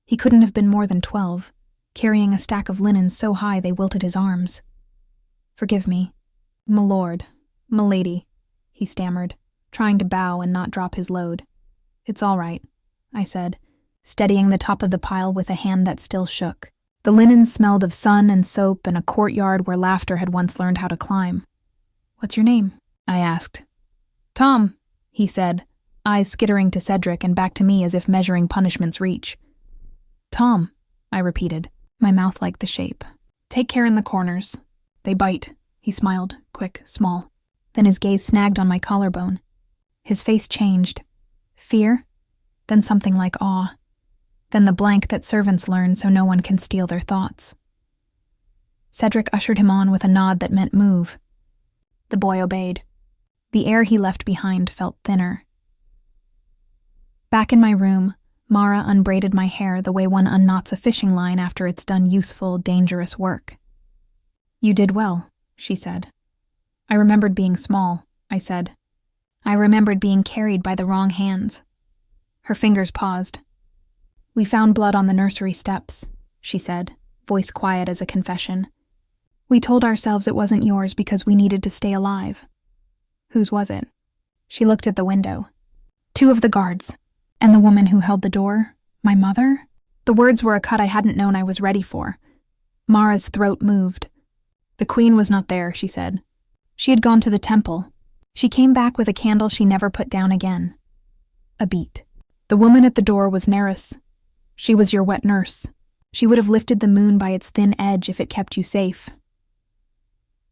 He couldn't have been more than 12, carrying a stack of linens so high they wilted his arms. "Forgive me, m'lord, m'lady," he stammered, trying to bow and not drop his load. "It's all right," I said, steadying the top of the pile with a hand that still shook. The linens smelled of sun and soap and a courtyard where laughter had once learned how to climb. "What's your name?" I asked. "Tom," he said, eyes skittering to Cedric and back to me as if measuring punishment's reach. "Tom," I repeated, my mouth like the shape. "Take care in the corners. They bite," he smiled, quick, small. Then his gaze snagged on my collarbone. His face changed. Fear, then something like awe. Then the blank that servants learn so no one can steal their thoughts. Cedric ushered him on with a nod that meant move. The boy obeyed. The air he left behind felt thinner. Back in my room, Mara unbraided my hair the way one unknots a fishing line after it's done useful, dangerous work. "You did well," she said. "I remembered being small," I said. "I remembered being carried by the wrong hands." Her fingers paused. "We found blood on the nursery steps," she said, voice quiet as a confession. "We told ourselves it wasn't yours because we needed to stay alive." "Whose was it?" She looked at the window. "2 of the guards. And the woman who held the door, my mother?" The words were a cut I hadn't known I was ready for. Mara's throat moved. "The queen was not there," she said. "She had gone to the temple. She came back with a candle she never put down again." A beat. "The woman at the door was Narration. She was your wet nurse. She would have lifted the moon by its thin edge if it kept you safe."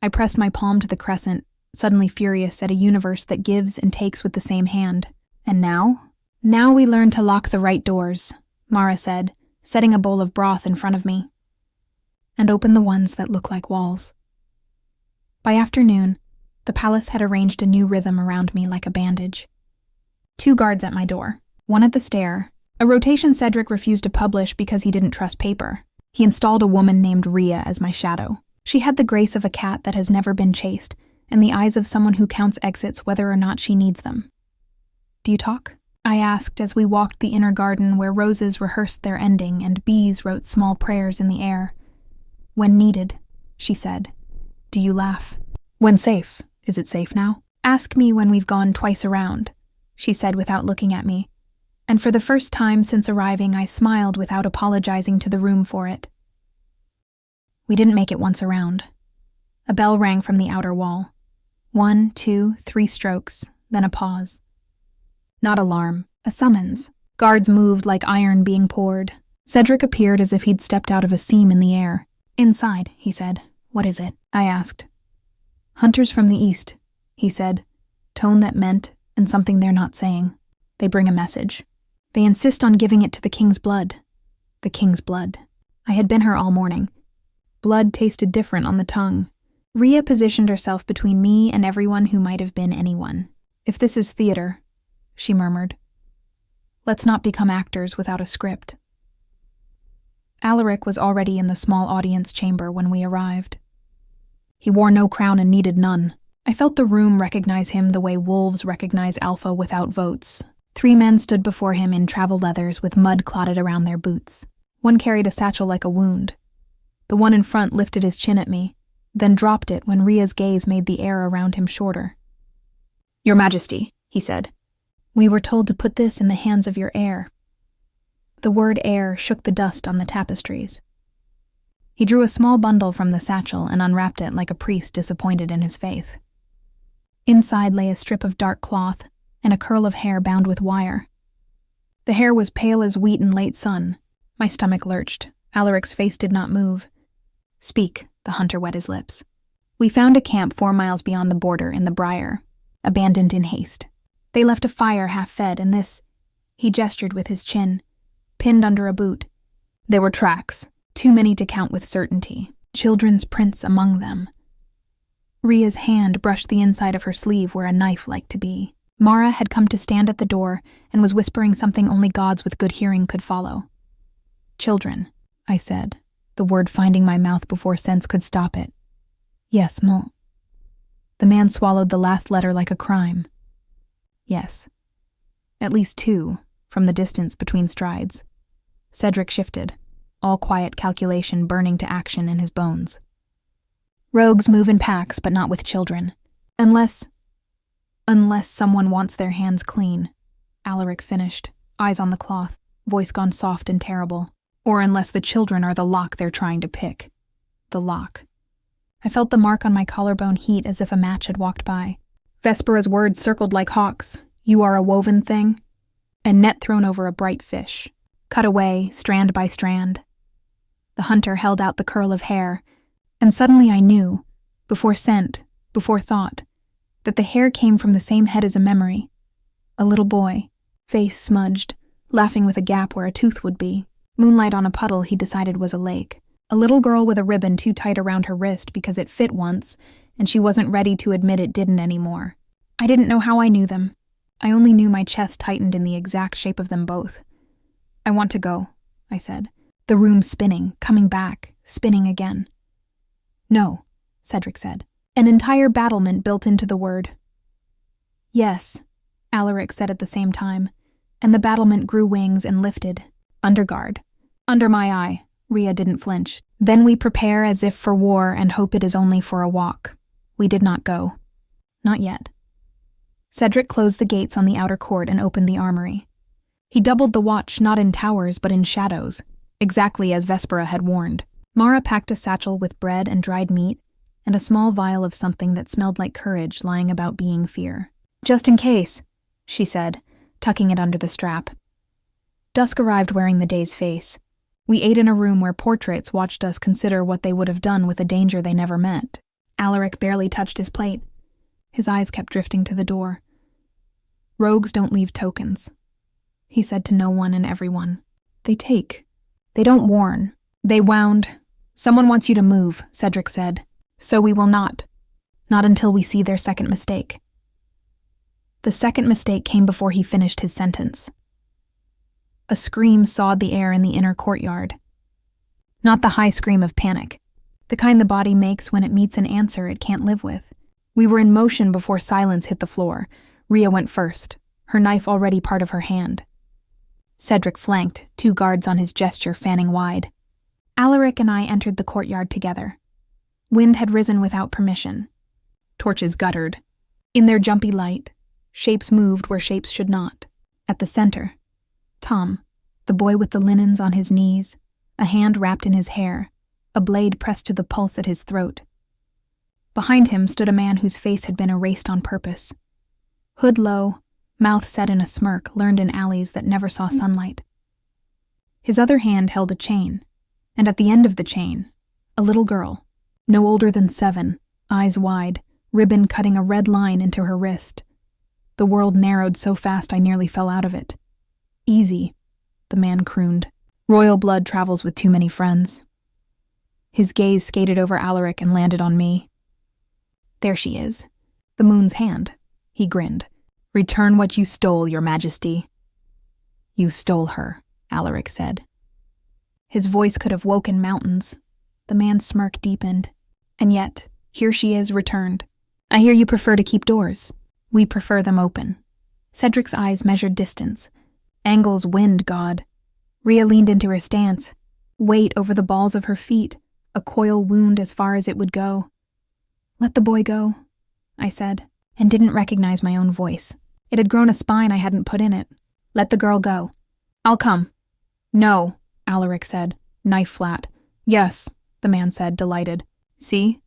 I pressed my palm to the crescent, suddenly furious at a universe that gives and takes with the same hand. "And now?" "Now we learn to lock the right doors," Mara said, setting a bowl of broth in front of me. "And open the ones that look like walls." By afternoon, the palace had arranged a new rhythm around me like a bandage. 2 guards at my door, one at the stair. A rotation Cedric refused to publish because he didn't trust paper. He installed a woman named Rhea as my shadow. She had the grace of a cat that has never been chased, and the eyes of someone who counts exits whether or not she needs them. "Do you talk?" I asked as we walked the inner garden where roses rehearsed their ending and bees wrote small prayers in the air. "When needed," she said. "Do you laugh?" "When safe. Is it safe now?" "Ask me when we've gone twice around," she said without looking at me. And for the first time since arriving, I smiled without apologizing to the room for it. We didn't make it once around. A bell rang from the outer wall. 1, 2, 3 strokes, then a pause. Not alarm, a summons. Guards moved like iron being poured. Cedric appeared as if he'd stepped out of a seam in the air. "Inside," he said. "What is it?" I asked. "Hunters from the east," he said, tone that meant, and something they're not saying. "They bring a message. They insist on giving it to the king's blood." The king's blood. I had been here all morning. Blood tasted different on the tongue. Rhea positioned herself between me and everyone who might have been anyone. "If this is theater," she murmured, "let's not become actors without a script." Alaric was already in the small audience chamber when we arrived. He wore no crown and needed none. I felt the room recognize him the way wolves recognize alpha without votes. 3 men stood before him in travel leathers with mud clotted around their boots. One carried a satchel like a wound. The one in front lifted his chin at me, then dropped it when Rhea's gaze made the air around him shorter. "Your Majesty," he said, "we were told to put this in the hands of your heir." The word heir shook the dust on the tapestries. He drew a small bundle from the satchel and unwrapped it like a priest disappointed in his faith. Inside lay a strip of dark cloth and a curl of hair bound with wire. The hair was pale as wheat in late sun. My stomach lurched. Alaric's face did not move. "Speak," the hunter wet his lips. "We found a camp 4 miles beyond the border in the Briar, abandoned in haste. They left a fire half-fed, and this," he gestured with his chin, "pinned under a boot. There were tracks, too many to count with certainty, children's prints among them." Rhea's hand brushed the inside of her sleeve where a knife liked to be. Mara had come to stand at the door and was whispering something only gods with good hearing could follow. "Children," I said, the word finding my mouth before sense could stop it. "Yes, Mol." The man swallowed the last letter like a crime. "Yes. At least 2, from the distance between strides." Cedric shifted, all quiet calculation burning to action in his bones. "Rogues move in packs, but not with children. Unless someone wants their hands clean," Alaric finished, eyes on the cloth, voice gone soft and terrible. "Or unless the children are the lock they're trying to pick." The lock. I felt the mark on my collarbone heat as if a match had walked by. Vespera's words circled like hawks. "You are a woven thing." A net thrown over a bright fish. Cut away, strand by strand. The hunter held out the curl of hair, and suddenly I knew, before scent, before thought, that the hair came from the same head as a memory. A little boy, face smudged, laughing with a gap where a tooth would be. Moonlight on a puddle he decided was a lake. A little girl with a ribbon too tight around her wrist because it fit once, and she wasn't ready to admit it didn't anymore. I didn't know how I knew them. I only knew my chest tightened in the exact shape of them both. "I want to go," I said. The room spinning, coming back, spinning again. "No," Cedric said. An entire battlement built into the word. "Yes," Alaric said at the same time, and the battlement grew wings and lifted. "Under guard." "Under my eye." Rhea didn't flinch. "Then we prepare as if for war and hope it is only for a walk." We did not go. Not yet. Cedric closed the gates on the outer court and opened the armory. He doubled the watch not in towers but in shadows, exactly as Vespera had warned. Mara packed a satchel with bread and dried meat, and a small vial of something that smelled like courage lying about being fear. "Just in case," she said, tucking it under the strap. Dusk arrived wearing the day's face. We ate in a room where portraits watched us consider what they would have done with a danger they never met. Alaric barely touched his plate. His eyes kept drifting to the door. "Rogues don't leave tokens," he said to no one and everyone. "They take. They don't warn. They wound. Someone wants you to move," Cedric said. "So we will not. Not until we see their second mistake." The second mistake came before he finished his sentence. A scream sawed the air in the inner courtyard. Not the high scream of panic, the kind the body makes when it meets an answer it can't live with. We were in motion before silence hit the floor. Rhea went first, her knife already part of her hand. Cedric flanked, 2 guards on his gesture fanning wide. Alaric and I entered the courtyard together. Wind had risen without permission. Torches guttered. In their jumpy light, shapes moved where shapes should not. At the center, Tom, the boy with the linens on his knees, a hand wrapped in his hair, a blade pressed to the pulse at his throat. Behind him stood a man whose face had been erased on purpose. Hood low, mouth set in a smirk learned in alleys that never saw sunlight. His other hand held a chain, and at the end of the chain, a little girl, no older than 7, eyes wide, ribbon cutting a red line into her wrist. The world narrowed so fast I nearly fell out of it. Easy, the man crooned. Royal blood travels with too many friends. His gaze skated over Alaric and landed on me. There she is. The moon's hand. He grinned. Return what you stole, your majesty. You stole her, Alaric said. His voice could have woken mountains. The man's smirk deepened. And yet, here she is returned. I hear you prefer to keep doors. We prefer them open. Cedric's eyes measured distance. Angles wind, God. Rhea leaned into her stance. Weight over the balls of her feet. A coil wound as far as it would go. Let the boy go, I said, and didn't recognize my own voice. It had grown a spine I hadn't put in it. Let the girl go. I'll come. No, Alaric said, knife flat. Yes, the man said, delighted. See?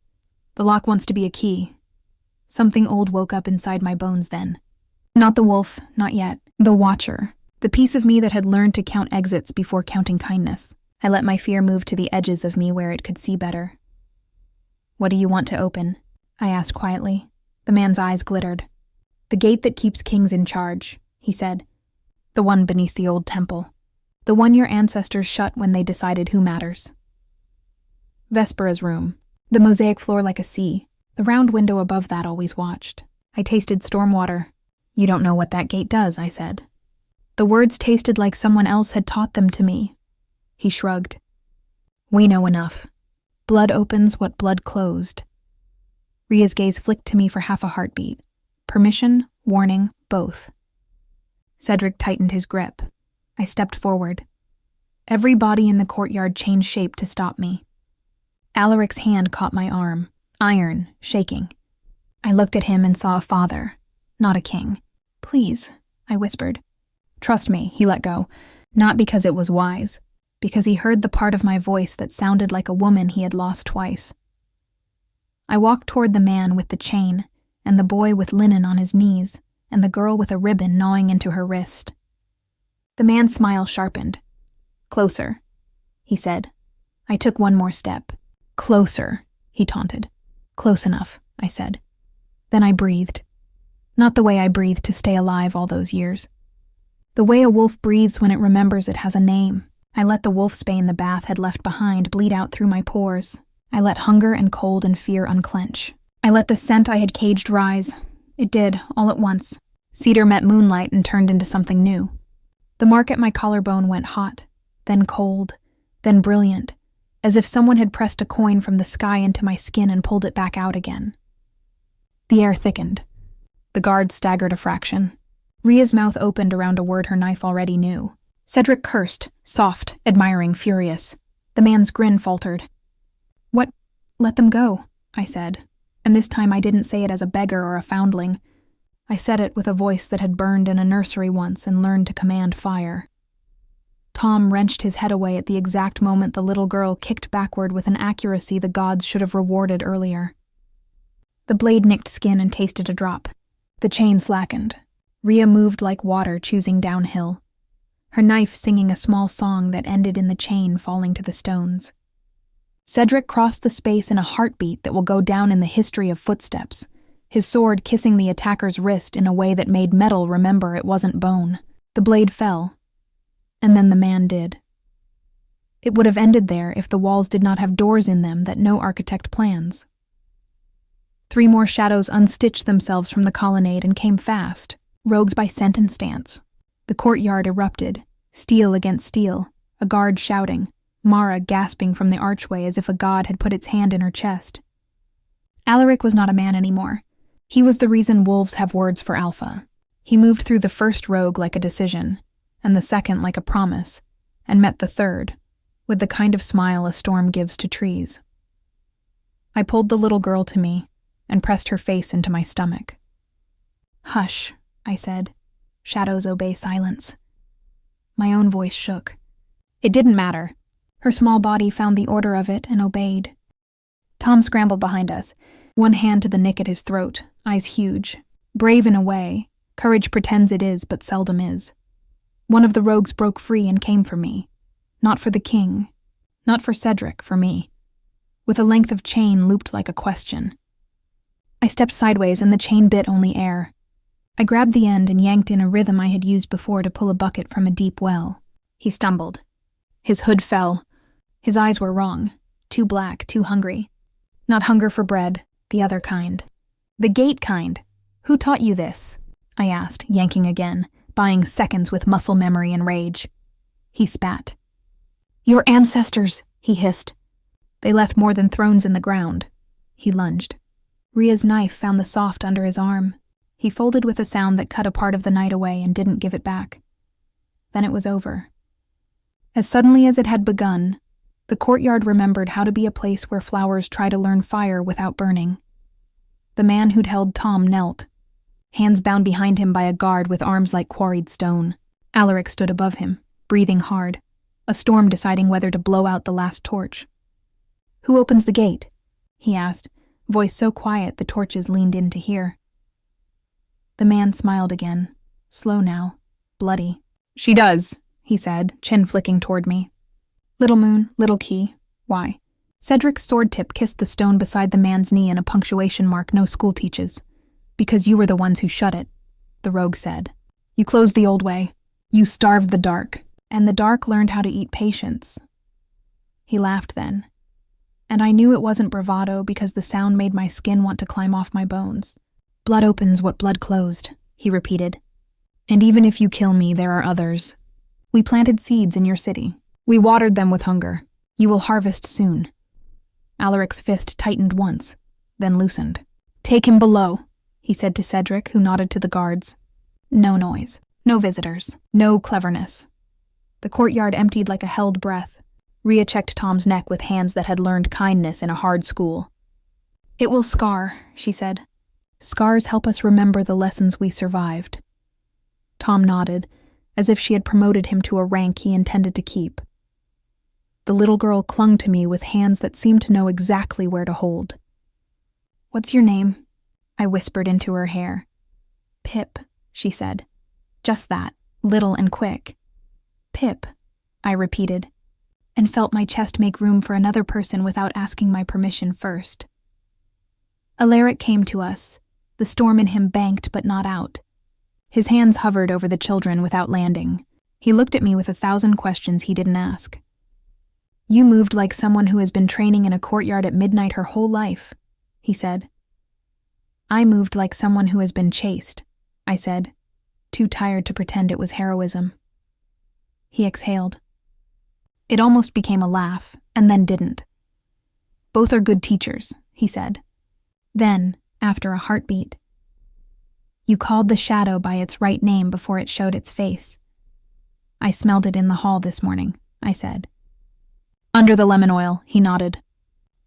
The lock wants to be a key. Something old woke up inside my bones then. Not the wolf, not yet. The watcher. The piece of me that had learned to count exits before counting kindness. I let my fear move to the edges of me where it could see better. What do you want to open? I asked quietly. The man's eyes glittered. The gate that keeps kings in charge, he said. The one beneath the old temple. The one your ancestors shut when they decided who matters. Vespera's room. The mosaic floor like a sea. The round window above that always watched. I tasted storm water. You don't know what that gate does, I said. The words tasted like someone else had taught them to me. He shrugged. We know enough. Blood opens what blood closed. Rhea's gaze flicked to me for half a heartbeat. Permission, warning, both. Cedric tightened his grip. I stepped forward. Every body in the courtyard changed shape to stop me. Alaric's hand caught my arm, iron, shaking. I looked at him and saw a father, not a king. Please, I whispered. Trust me, he let go. Not because it was wise, because he heard the part of my voice that sounded like a woman he had lost twice. I walked toward the man with the chain, and the boy with linen on his knees, and the girl with a ribbon gnawing into her wrist. The man's smile sharpened. Closer, he said. I took one more step. Closer, he taunted. Close enough, I said. Then I breathed. Not the way I breathed to stay alive all those years. The way a wolf breathes when it remembers it has a name. I let the wolfsbane the bath had left behind bleed out through my pores. I let hunger and cold and fear unclench. I let the scent I had caged rise. It did, all at once. Cedar met moonlight and turned into something new. The mark at my collarbone went hot, then cold, then brilliant, as if someone had pressed a coin from the sky into my skin and pulled it back out again. The air thickened. The guard staggered a fraction. Rhea's mouth opened around a word her knife already knew. Cedric cursed, soft, admiring, furious. The man's grin faltered. What? Let them go, I said. And this time I didn't say it as a beggar or a foundling. I said it with a voice that had burned in a nursery once and learned to command fire. Tom wrenched his head away at the exact moment the little girl kicked backward with an accuracy the gods should have rewarded earlier. The blade nicked skin and tasted a drop. The chain slackened. Rhea moved like water choosing downhill, her knife singing a small song that ended in the chain falling to the stones. Cedric crossed the space in a heartbeat that will go down in the history of footsteps, his sword kissing the attacker's wrist in a way that made metal remember it wasn't bone. The blade fell, and then the man did. It would have ended there if the walls did not have doors in them that no architect plans. 3 more shadows unstitched themselves from the colonnade and came fast, rogues by scent and stance. The courtyard erupted, steel against steel, a guard shouting, Mara gasping from the archway as if a god had put its hand in her chest. Alaric was not a man anymore. He was the reason wolves have words for alpha. He moved through the first rogue like a decision, and the second like a promise, and met the third, with the kind of smile a storm gives to trees. I pulled the little girl to me and pressed her face into my stomach. "Hush," I said. "Shadows obey silence." My own voice shook. It didn't matter. Her small body found the order of it and obeyed. Tom scrambled behind us, one hand to the nick at his throat, eyes huge. Brave in a way, courage pretends it is but seldom is. One of the rogues broke free and came for me. Not for the king. Not for Cedric, for me. With a length of chain looped like a question. I stepped sideways and the chain bit only air. I grabbed the end and yanked in a rhythm I had used before to pull a bucket from a deep well. He stumbled. His hood fell. His eyes were wrong. Too black, too hungry. Not hunger for bread, the other kind. The gate kind. Who taught you this? I asked, yanking again, buying seconds with muscle memory and rage. He spat. Your ancestors, he hissed. They left more than thrones in the ground. He lunged. Ria's knife found the soft under his arm. He folded with a sound that cut a part of the night away and didn't give it back. Then it was over. As suddenly as it had begun, the courtyard remembered how to be a place where flowers try to learn fire without burning. The man who'd held Tom knelt, hands bound behind him by a guard with arms like quarried stone. Alaric stood above him, breathing hard, a storm deciding whether to blow out the last torch. Who opens the gate? He asked, voice so quiet the torches leaned in to hear. The man smiled again, slow now, bloody. She does, he said, chin flicking toward me. Little moon, little key. Why? Cedric's sword tip kissed the stone beside the man's knee in a punctuation mark no school teaches. Because you were the ones who shut it, the rogue said. You closed the old way. You starved the dark, and the dark learned how to eat patience. He laughed then, and I knew it wasn't bravado because the sound made my skin want to climb off my bones. Blood opens what blood closed, he repeated. And even if you kill me, there are others. We planted seeds in your city. We watered them with hunger. You will harvest soon. Alaric's fist tightened once, then loosened. Take him below, he said to Cedric, who nodded to the guards. No noise, no visitors, no cleverness. The courtyard emptied like a held breath. Ria checked Tom's neck with hands that had learned kindness in a hard school. It will scar, she said. Scars help us remember the lessons we survived. Tom nodded, as if she had promoted him to a rank he intended to keep. The little girl clung to me with hands that seemed to know exactly where to hold. What's your name? I whispered into her hair. Pip, she said. Just that, little and quick. Pip, I repeated, and felt my chest make room for another person without asking my permission first. Alaric came to us, the storm in him banked but not out. His hands hovered over the children without landing. He looked at me with 1,000 questions he didn't ask. You moved like someone who has been training in a courtyard at midnight her whole life, he said. I moved like someone who has been chased, I said, too tired to pretend it was heroism. He exhaled. It almost became a laugh, and then didn't. Both are good teachers, he said. Then, after a heartbeat, you called the shadow by its right name before it showed its face. I smelled it in the hall this morning, I said. Under the lemon oil, he nodded.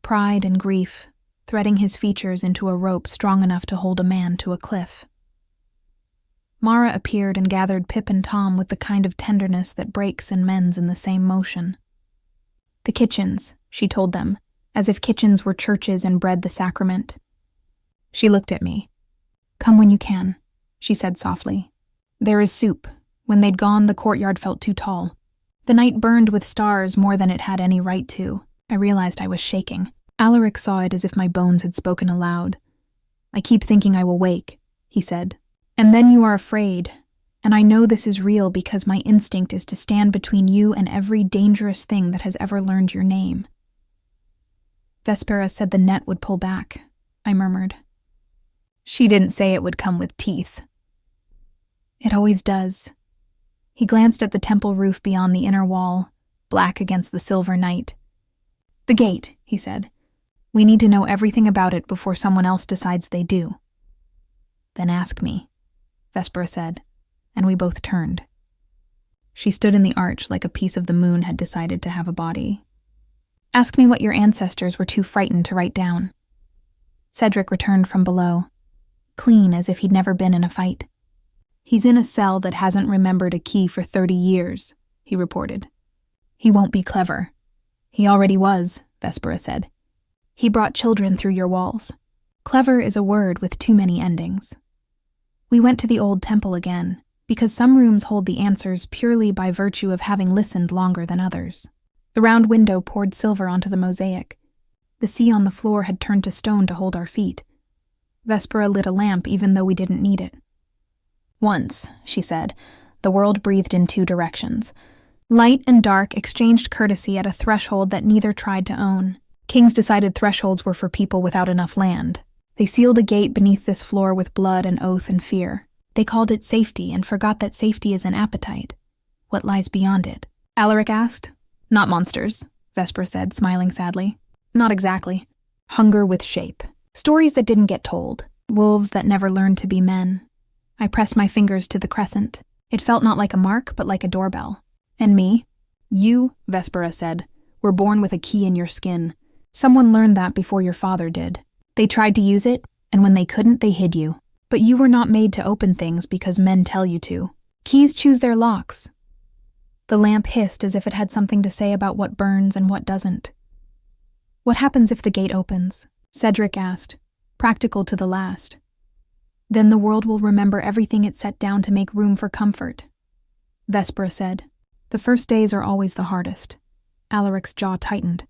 Pride and grief, threading his features into a rope strong enough to hold a man to a cliff. Mara appeared and gathered Pip and Tom with the kind of tenderness that breaks and mends in the same motion. The kitchens, she told them, as if kitchens were churches and bread the sacrament. She looked at me. Come when you can, she said softly. There is soup. When they'd gone, the courtyard felt too tall. The night burned with stars more than it had any right to. I realized I was shaking. Alaric saw it as if my bones had spoken aloud. I keep thinking I will wake, he said. And then you are afraid. And I know this is real because my instinct is to stand between you and every dangerous thing that has ever learned your name. Vespera said the net would pull back, I murmured. She didn't say it would come with teeth. It always does. He glanced at the temple roof beyond the inner wall, black against the silver night. The gate, he said. We need to know everything about it before someone else decides they do. "Then ask me," Vespera said, and we both turned. She stood in the arch like a piece of the moon had decided to have a body. "Ask me what your ancestors were too frightened to write down." Cedric returned from below, clean as if he'd never been in a fight. "He's in a cell that hasn't remembered a key for 30 years, he reported. "He won't be clever." "He already was," Vespera said. "He brought children through your walls." Clever is a word with too many endings. We went to the old temple again, because some rooms hold the answers purely by virtue of having listened longer than others. The round window poured silver onto the mosaic. The sea on the floor had turned to stone to hold our feet. Vespera lit a lamp even though we didn't need it. "Once," she said, "the world breathed in two directions. Light and dark exchanged courtesy at a threshold that neither tried to own. Kings decided thresholds were for people without enough land. They sealed a gate beneath this floor with blood and oath and fear. They called it safety and forgot that safety is an appetite. What lies beyond it?" Alaric asked. "Not monsters," Vespera said, smiling sadly. "Not exactly. Hunger with shape. Stories that didn't get told. Wolves that never learned to be men." I pressed my fingers to the crescent. It felt not like a mark, but like a doorbell. "And me?" "You," Vespera said, "were born with a key in your skin. Someone learned that before your father did. They tried to use it, and when they couldn't, they hid you. But you were not made to open things because men tell you to. Keys choose their locks." The lamp hissed as if it had something to say about what burns and what doesn't. "What happens if the gate opens?" Cedric asked, practical to the last. "Then the world will remember everything it set down to make room for comfort," Vespera said. "The first days are always the hardest." Alaric's jaw tightened.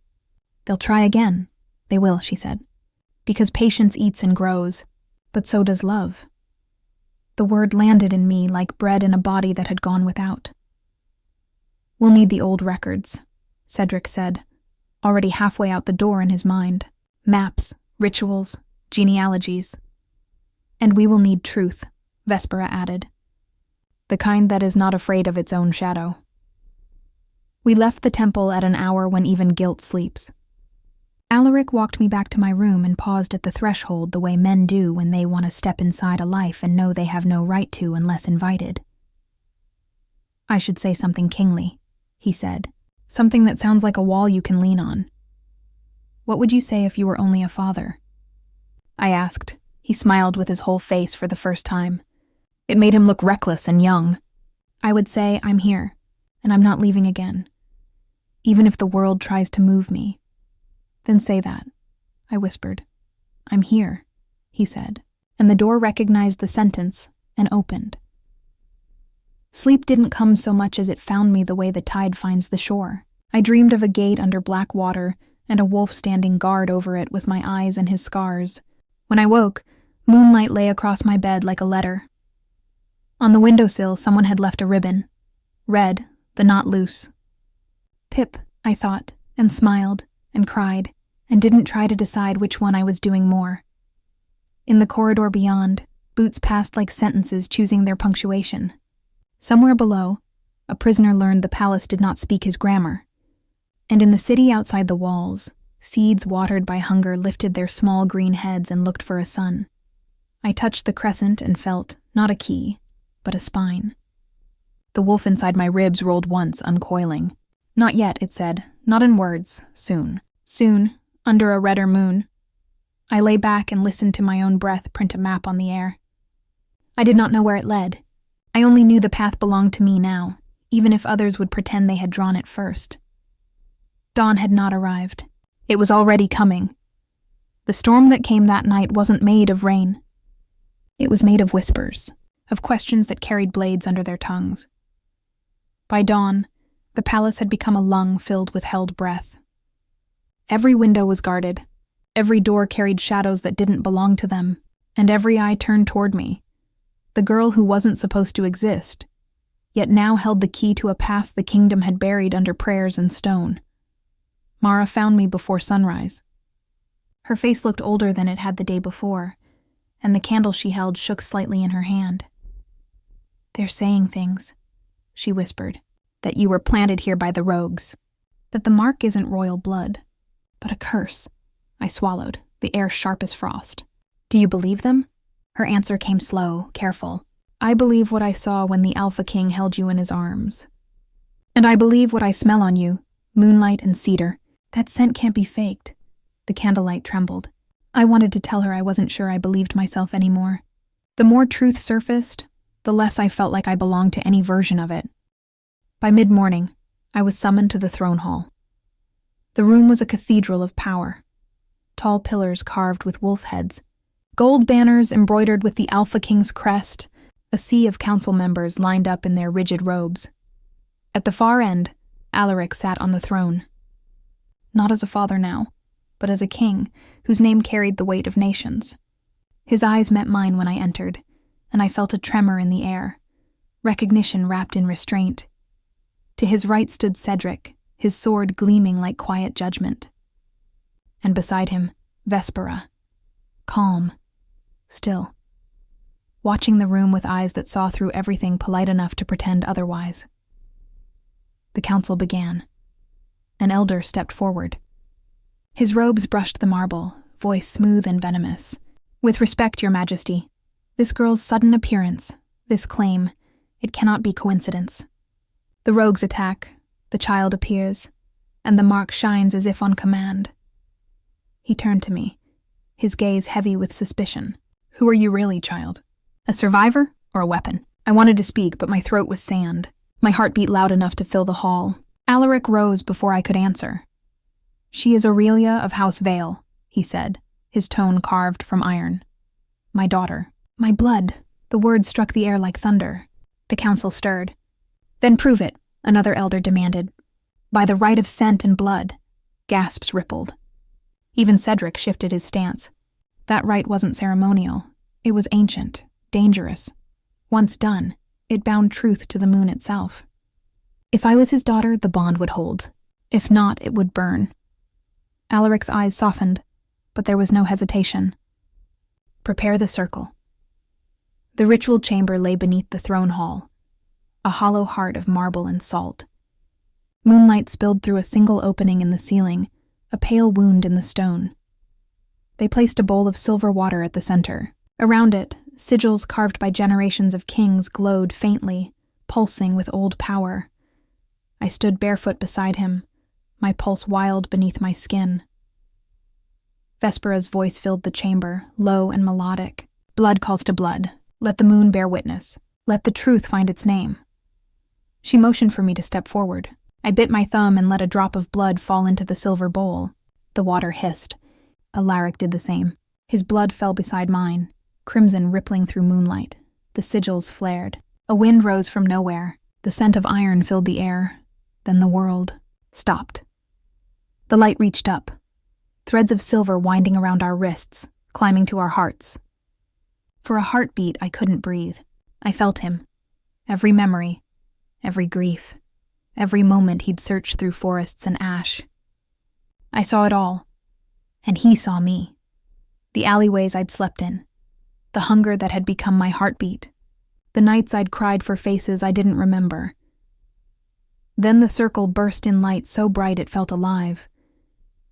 "They'll try again." "They will," she said. "Because patience eats and grows, but so does love." The word landed in me like bread in a body that had gone without. "We'll need the old records," Cedric said, already halfway out the door in his mind. "Maps, rituals, genealogies. And we will need truth," Vespera added. "The kind that is not afraid of its own shadow." We left the temple at an hour when even guilt sleeps. Alaric walked me back to my room and paused at the threshold the way men do when they want to step inside a life and know they have no right to unless invited. "I should say something kingly," he said. "Something that sounds like a wall you can lean on. What would you say if you were only a father?" I asked. He smiled with his whole face for the first time. It made him look reckless and young. "I would say, I'm here, and I'm not leaving again. Even if the world tries to move me." "Then say that," I whispered. "I'm here," he said, and the door recognized the sentence and opened. Sleep didn't come so much as it found me the way the tide finds the shore. I dreamed of a gate under black water and a wolf standing guard over it with my eyes and his scars. When I woke, moonlight lay across my bed like a letter. On the windowsill, someone had left a ribbon. Red, the knot loose. "Pip," I thought, and smiled, and cried, and didn't try to decide which one I was doing more. In the corridor beyond, boots passed like sentences choosing their punctuation. Somewhere below, a prisoner learned the palace did not speak his grammar. And in the city outside the walls, seeds watered by hunger lifted their small green heads and looked for a sun. I touched the crescent and felt, not a key, but a spine. The wolf inside my ribs rolled once, uncoiling. "Not yet," it said, "not in words, soon. Soon, under a redder moon." I lay back and listened to my own breath print a map on the air. I did not know where it led. I only knew the path belonged to me now, even if others would pretend they had drawn it first. Dawn had not arrived. It was already coming. The storm that came that night wasn't made of rain. It was made of whispers, of questions that carried blades under their tongues. By dawn, the palace had become a lung filled with held breath. Every window was guarded. Every door carried shadows that didn't belong to them, and every eye turned toward me. The girl who wasn't supposed to exist, yet now held the key to a past the kingdom had buried under prayers and stone. Mara found me before sunrise. Her face looked older than it had the day before, and the candle she held shook slightly in her hand. "They're saying things," she whispered, "that you were planted here by the rogues, that the mark isn't royal blood, but a curse." I swallowed, the air sharp as frost. "Do you believe them?" Her answer came slow, careful. I believe what I saw when the Alpha King held you in his arms. And I believe what I smell on you, moonlight and cedar. That scent can't be faked. The candlelight trembled. I wanted to tell her I wasn't sure I believed myself anymore. The more truth surfaced, the less I felt like I belonged to any version of it. By mid-morning, I was summoned to the throne hall. The room was a cathedral of power. Tall pillars carved with wolf heads, gold banners embroidered with the Alpha King's crest, a sea of council members lined up in their rigid robes. At the far end, Alaric sat on the throne. Not as a father now, but as a king whose name carried the weight of nations. His eyes met mine when I entered, and I felt a tremor in the air, recognition wrapped in restraint. To his right stood Cedric, his sword gleaming like quiet judgment. And beside him, Vespera, calm, still, watching the room with eyes that saw through everything polite enough to pretend otherwise. The council began. An elder stepped forward. His robes brushed the marble, voice smooth and venomous. With respect, Your Majesty, this girl's sudden appearance, this claim, it cannot be coincidence. The rogues attack, the child appears, and the mark shines as if on command. He turned to me, his gaze heavy with suspicion. Who are you really, child? A survivor or a weapon? I wanted to speak, but my throat was sand. My heart beat loud enough to fill the hall. Alaric rose before I could answer. She is Aurelia of House Vale, he said, his tone carved from iron. My daughter. My blood. The words struck the air like thunder. The council stirred. Then prove it, another elder demanded. By the right of scent and blood. Gasps rippled. Even Cedric shifted his stance. That right wasn't ceremonial. It was ancient, dangerous. Once done, it bound truth to the moon itself. If I was his daughter, the bond would hold. If not, it would burn. Alaric's eyes softened, but there was no hesitation. Prepare the circle. The ritual chamber lay beneath the throne hall, a hollow heart of marble and salt. Moonlight spilled through a single opening in the ceiling, a pale wound in the stone. They placed a bowl of silver water at the center. Around it, sigils carved by generations of kings glowed faintly, pulsing with old power. I stood barefoot beside him, my pulse wild beneath my skin. Vespera's voice filled the chamber, low and melodic. Blood calls to blood. Let the moon bear witness. Let the truth find its name. She motioned for me to step forward. I bit my thumb and let a drop of blood fall into the silver bowl. The water hissed. Alaric did the same. His blood fell beside mine, crimson rippling through moonlight. The sigils flared. A wind rose from nowhere. The scent of iron filled the air. Then the world stopped. The light reached up, threads of silver winding around our wrists, climbing to our hearts. For a heartbeat, I couldn't breathe. I felt him. Every memory, every grief, every moment he'd searched through forests and ash. I saw it all, and he saw me. The alleyways I'd slept in, the hunger that had become my heartbeat, the nights I'd cried for faces I didn't remember. Then the circle burst in light so bright it felt alive.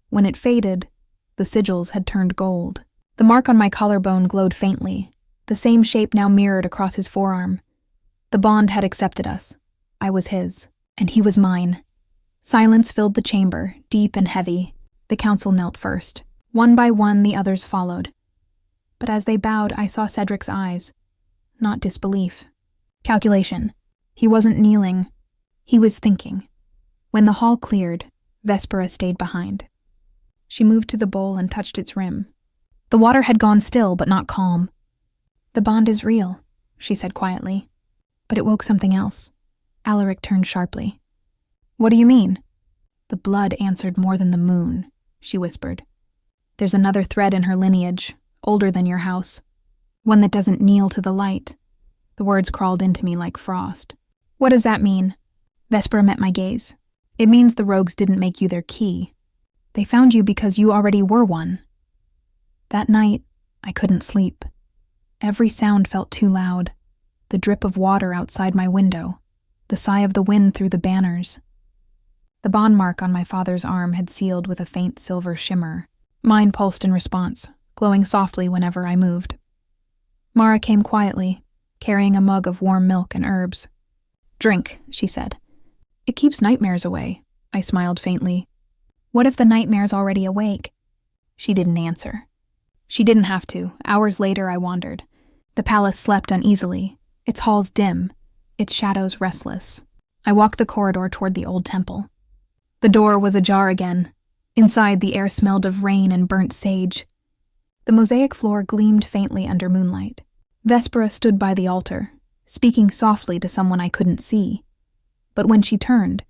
When it faded, the sigils had turned gold. The mark on my collarbone glowed faintly, the same shape now mirrored across his forearm. The bond had accepted us. I was his, and he was mine. Silence filled the chamber, deep and heavy. The council knelt first. One by one, the others followed. But as they bowed, I saw Cedric's eyes. Not disbelief. Calculation. He wasn't kneeling. He was thinking. When the hall cleared, Vespera stayed behind. She moved to the bowl and touched its rim. The water had gone still, but not calm. The bond is real, she said quietly. But it woke something else. Alaric turned sharply. What do you mean? The blood answered more than the moon, she whispered. There's another thread in her lineage, older than your house. One that doesn't kneel to the light. The words crawled into me like frost. What does that mean? Vespera met my gaze. It means the rogues didn't make you their key. They found you because you already were one. That night, I couldn't sleep. Every sound felt too loud. The drip of water outside my window, the sigh of the wind through the banners. The bond mark on my father's arm had sealed with a faint silver shimmer. Mine pulsed in response, glowing softly whenever I moved. Mara came quietly, carrying a mug of warm milk and herbs. "Drink," she said. "It keeps nightmares away," I smiled faintly. "What if the nightmare's already awake?" She didn't answer. She didn't have to. Hours later, I wandered. The palace slept uneasily, its halls dim, its shadows restless. I walked the corridor toward the old temple. The door was ajar again. Inside, the air smelled of rain and burnt sage. The mosaic floor gleamed faintly under moonlight. Vespera stood by the altar, speaking softly to someone I couldn't see. But when she turned,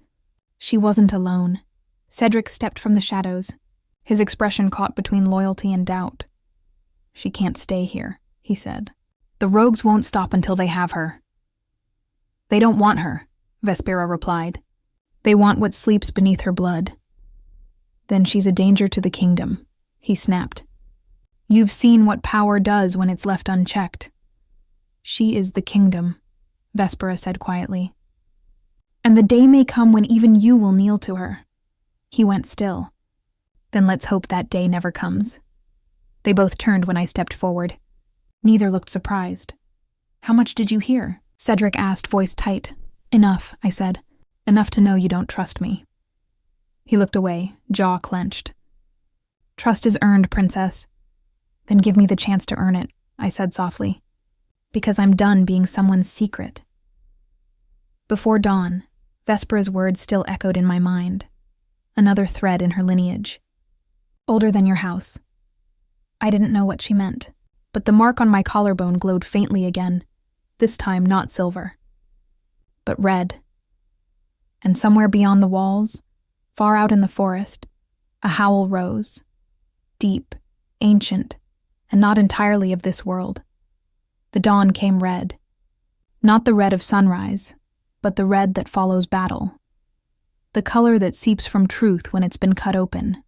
she wasn't alone. Cedric stepped from the shadows, his expression caught between loyalty and doubt. "She can't stay here," he said. "The rogues won't stop until they have her." "They don't want her," Vespera replied. "They want what sleeps beneath her blood." "Then she's a danger to the kingdom," he snapped. "You've seen what power does when it's left unchecked." "She is the kingdom," Vespera said quietly. "And the day may come when even you will kneel to her." He went still. "Then let's hope that day never comes." They both turned when I stepped forward. Neither looked surprised. "How much did you hear?" Cedric asked, voice tight. "Enough," I said. "Enough to know you don't trust me." He looked away, jaw clenched. "Trust is earned, princess." "Then give me the chance to earn it," I said softly. "Because I'm done being someone's secret." Before dawn, Vespera's words still echoed in my mind. Another thread in her lineage. "Older than your house." I didn't know what she meant, but the mark on my collarbone glowed faintly again, this time not silver, but red. And somewhere beyond the walls, far out in the forest, a howl rose, deep, ancient, and not entirely of this world. The dawn came red, not the red of sunrise, but the red that follows battle, the color that seeps from truth when it's been cut open.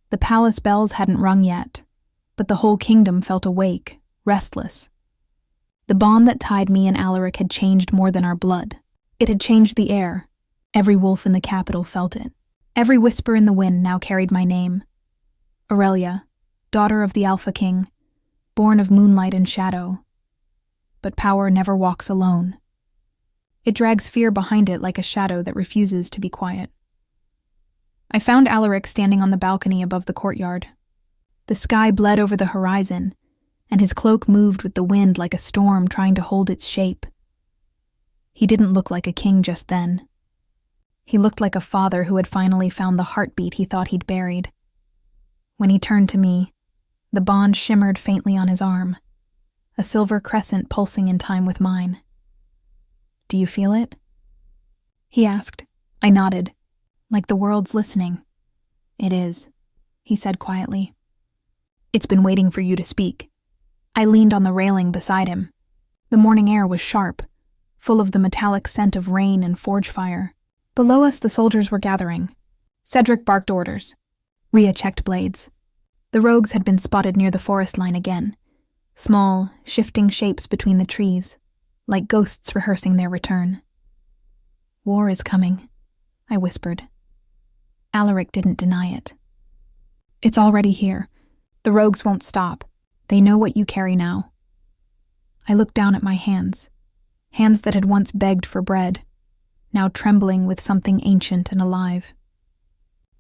The palace bells hadn't rung yet, but the whole kingdom felt awake, restless. The bond that tied me and Alaric had changed more than our blood. It had changed the air. Every wolf in the capital felt it. Every whisper in the wind now carried my name. Aurelia, daughter of the Alpha King, born of moonlight and shadow. But power never walks alone. It drags fear behind it like a shadow that refuses to be quiet. I found Alaric standing on the balcony above the courtyard. The sky bled over the horizon, and his cloak moved with the wind like a storm trying to hold its shape. He didn't look like a king just then. He looked like a father who had finally found the heartbeat he thought he'd buried. When he turned to me, the bond shimmered faintly on his arm, a silver crescent pulsing in time with mine. "Do you feel it?" he asked. I nodded. "Like the world's listening." "It is," he said quietly. "It's been waiting for you to speak." I leaned on the railing beside him. The morning air was sharp, full of the metallic scent of rain and forge fire. Below us the soldiers were gathering. Cedric barked orders. Rhea checked blades. The rogues had been spotted near the forest line again, small, shifting shapes between the trees, like ghosts rehearsing their return. "War is coming," I whispered. Alaric didn't deny it. "It's already here. The rogues won't stop. They know what you carry now." I looked down at my hands that had once begged for bread, now trembling with something ancient and alive.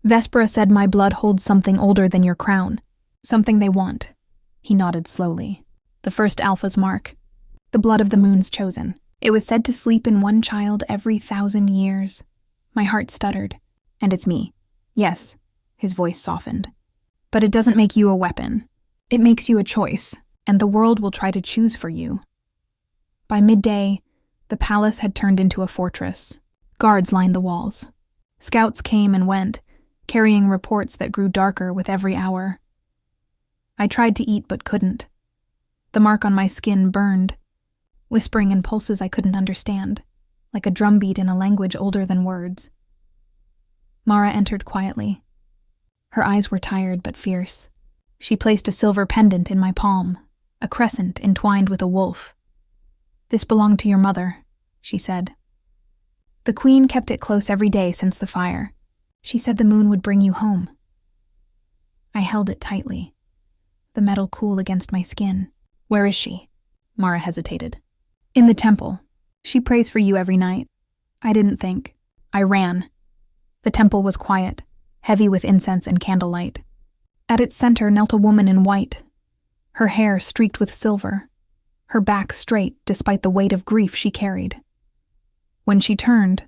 "Vespera said my blood holds something older than your crown, something they want." He nodded slowly. "The first Alpha's mark, the blood of the moon's chosen. It was said to sleep in one child every 1,000 years. My heart stuttered. "And it's me." "Yes," his voice softened. "But it doesn't make you a weapon. It makes you a choice, and the world will try to choose for you." By midday, the palace had turned into a fortress. Guards lined the walls. Scouts came and went, carrying reports that grew darker with every hour. I tried to eat but couldn't. The mark on my skin burned, whispering in pulses I couldn't understand, like a drumbeat in a language older than words. Mara entered quietly. Her eyes were tired but fierce. She placed a silver pendant in my palm, a crescent entwined with a wolf. "This belonged to your mother," she said. "The queen kept it close every day since the fire. She said the moon would bring you home." I held it tightly, the metal cool against my skin. Where is she? Mara hesitated. In the temple. She prays for you every night. I didn't think. I ran. The temple was quiet, heavy with incense and candlelight. At its center knelt a woman in white, her hair streaked with silver, her back straight despite the weight of grief she carried. When she turned,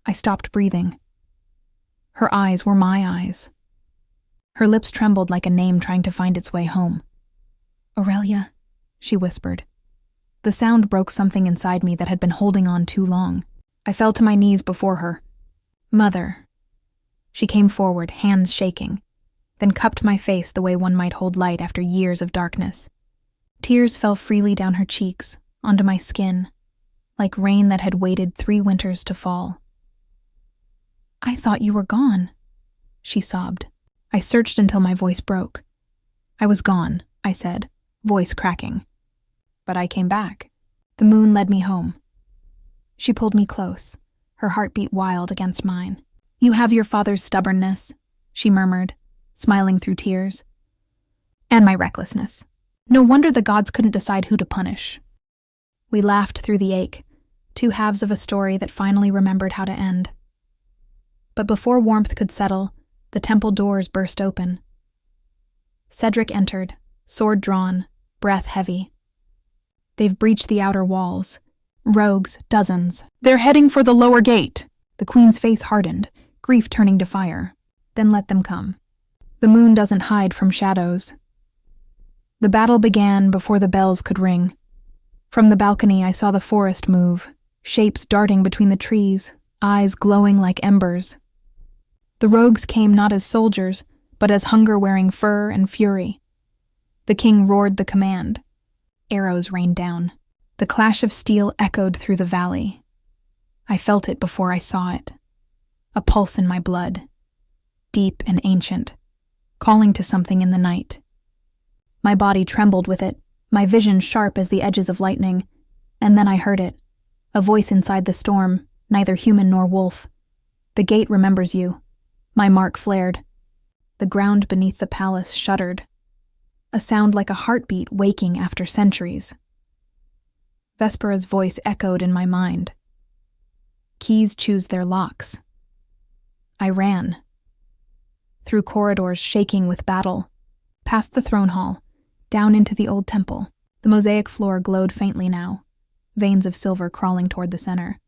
I stopped breathing. Her eyes were my eyes. Her lips trembled like a name trying to find its way home. Aurelia, she whispered. The sound broke something inside me that had been holding on too long. I fell to my knees before her. Mother. She came forward, hands shaking, then cupped my face the way one might hold light after years of darkness. Tears fell freely down her cheeks, onto my skin, like rain that had waited 3 winters to fall. I thought you were gone, she sobbed. I searched until my voice broke. I was gone, I said, voice cracking. But I came back. The moon led me home. She pulled me close, her heartbeat wild against mine. You have your father's stubbornness, she murmured, smiling through tears. And my recklessness. No wonder the gods couldn't decide who to punish. We laughed through the ache, 2 halves of a story that finally remembered how to end. But before warmth could settle, the temple doors burst open. Cedric entered, sword drawn, breath heavy. They've breached the outer walls. Rogues, dozens. They're heading for the lower gate. The queen's face hardened, grief turning to fire. Then let them come. The moon doesn't hide from shadows. The battle began before the bells could ring. From the balcony I saw the forest move, shapes darting between the trees, eyes glowing like embers. The rogues came not as soldiers, but as hunger-wearing fur and fury. The king roared the command. Arrows rained down. The clash of steel echoed through the valley. I felt it before I saw it. A pulse in my blood, deep and ancient, calling to something in the night. My body trembled with it, my vision sharp as the edges of lightning, and then I heard it, a voice inside the storm, neither human nor wolf. The gate remembers you. My mark flared. The ground beneath the palace shuddered. A sound like a heartbeat waking after centuries. Vespera's voice echoed in my mind. Keys choose their locks. I ran. Through corridors shaking with battle, past the throne hall, down into the old temple. The mosaic floor glowed faintly now, veins of silver crawling toward the center.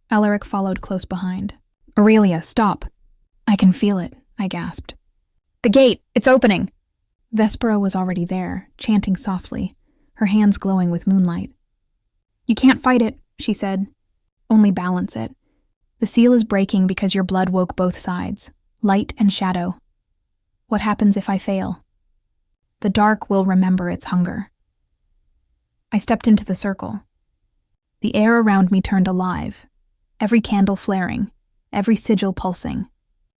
Alaric followed close behind. Aurelia, stop. I can feel it, I gasped. The gate, it's opening. Vespera was already there, chanting softly, her hands glowing with moonlight. You can't fight it, she said. Only balance it. The seal is breaking because your blood woke both sides, light and shadow. What happens if I fail? The dark will remember its hunger. I stepped into the circle. The air around me turned alive, every candle flaring, every sigil pulsing.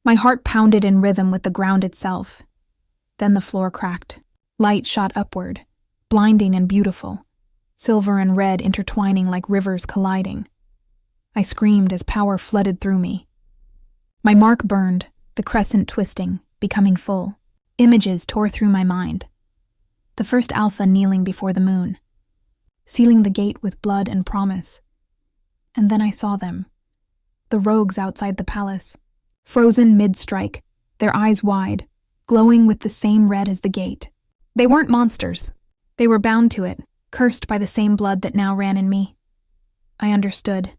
My heart pounded in rhythm with the ground itself. Then the floor cracked. Light shot upward, blinding and beautiful, silver and red intertwining like rivers colliding. I screamed as power flooded through me. My mark burned, the crescent twisting, becoming full. Images tore through my mind. The first alpha kneeling before the moon, sealing the gate with blood and promise. And then I saw them. The rogues outside the palace, frozen mid-strike, their eyes wide, glowing with the same red as the gate. They weren't monsters. They were bound to it, cursed by the same blood that now ran in me. I understood.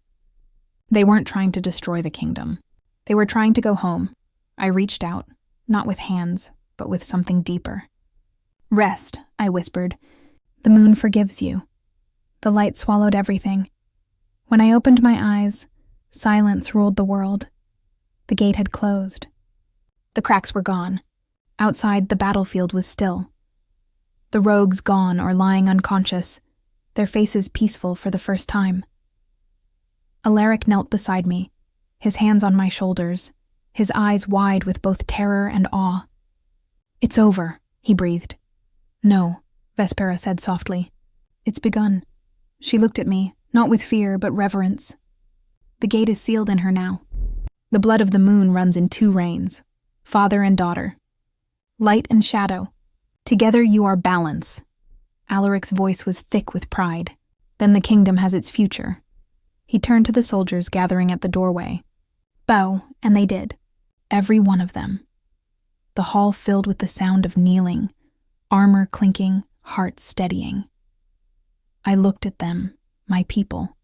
They weren't trying to destroy the kingdom. They were trying to go home. I reached out, not with hands, but with something deeper. Rest, I whispered. The moon forgives you. The light swallowed everything. When I opened my eyes, silence ruled the world. The gate had closed. The cracks were gone. Outside, the battlefield was still. The rogues gone or lying unconscious, their faces peaceful for the first time. Alaric knelt beside me, his hands on my shoulders, his eyes wide with both terror and awe. It's over, he breathed. No, Vespera said softly. It's begun. She looked at me, not with fear, but reverence. The gate is sealed in her now. The blood of the moon runs in 2 reigns, father and daughter. Light and shadow. Together you are balance. Alaric's voice was thick with pride. "Then the kingdom has its future." He turned to the soldiers gathering at the doorway. "Bow," and they did. Every one of them. The hall filled with the sound of kneeling, armor clinking, hearts steadying. I looked at them, my people.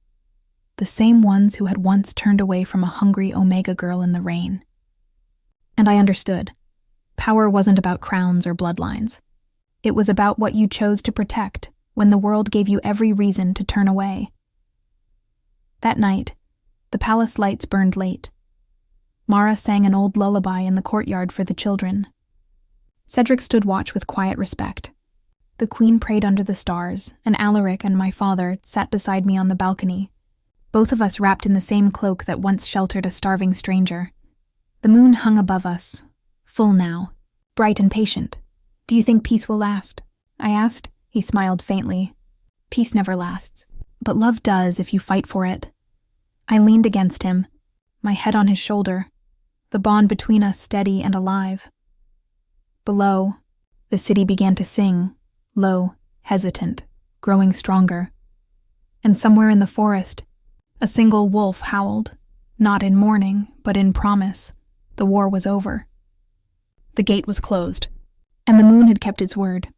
The same ones who had once turned away from a hungry Omega girl in the rain. And I understood. Power wasn't about crowns or bloodlines. It was about what you chose to protect when the world gave you every reason to turn away. That night, the palace lights burned late. Mara sang an old lullaby in the courtyard for the children. Cedric stood watch with quiet respect. The queen prayed under the stars, and Alaric and my father sat beside me on the balcony, both of us wrapped in the same cloak that once sheltered a starving stranger. The moon hung above us, full now, bright and patient. "Do you think peace will last?" I asked. He smiled faintly. "Peace never lasts, but love does if you fight for it." I leaned against him, my head on his shoulder, the bond between us steady and alive. Below, the city began to sing, low, hesitant, growing stronger. And somewhere in the forest, a single wolf howled, not in mourning, but in promise. The war was over. The gate was closed, and the moon had kept its word.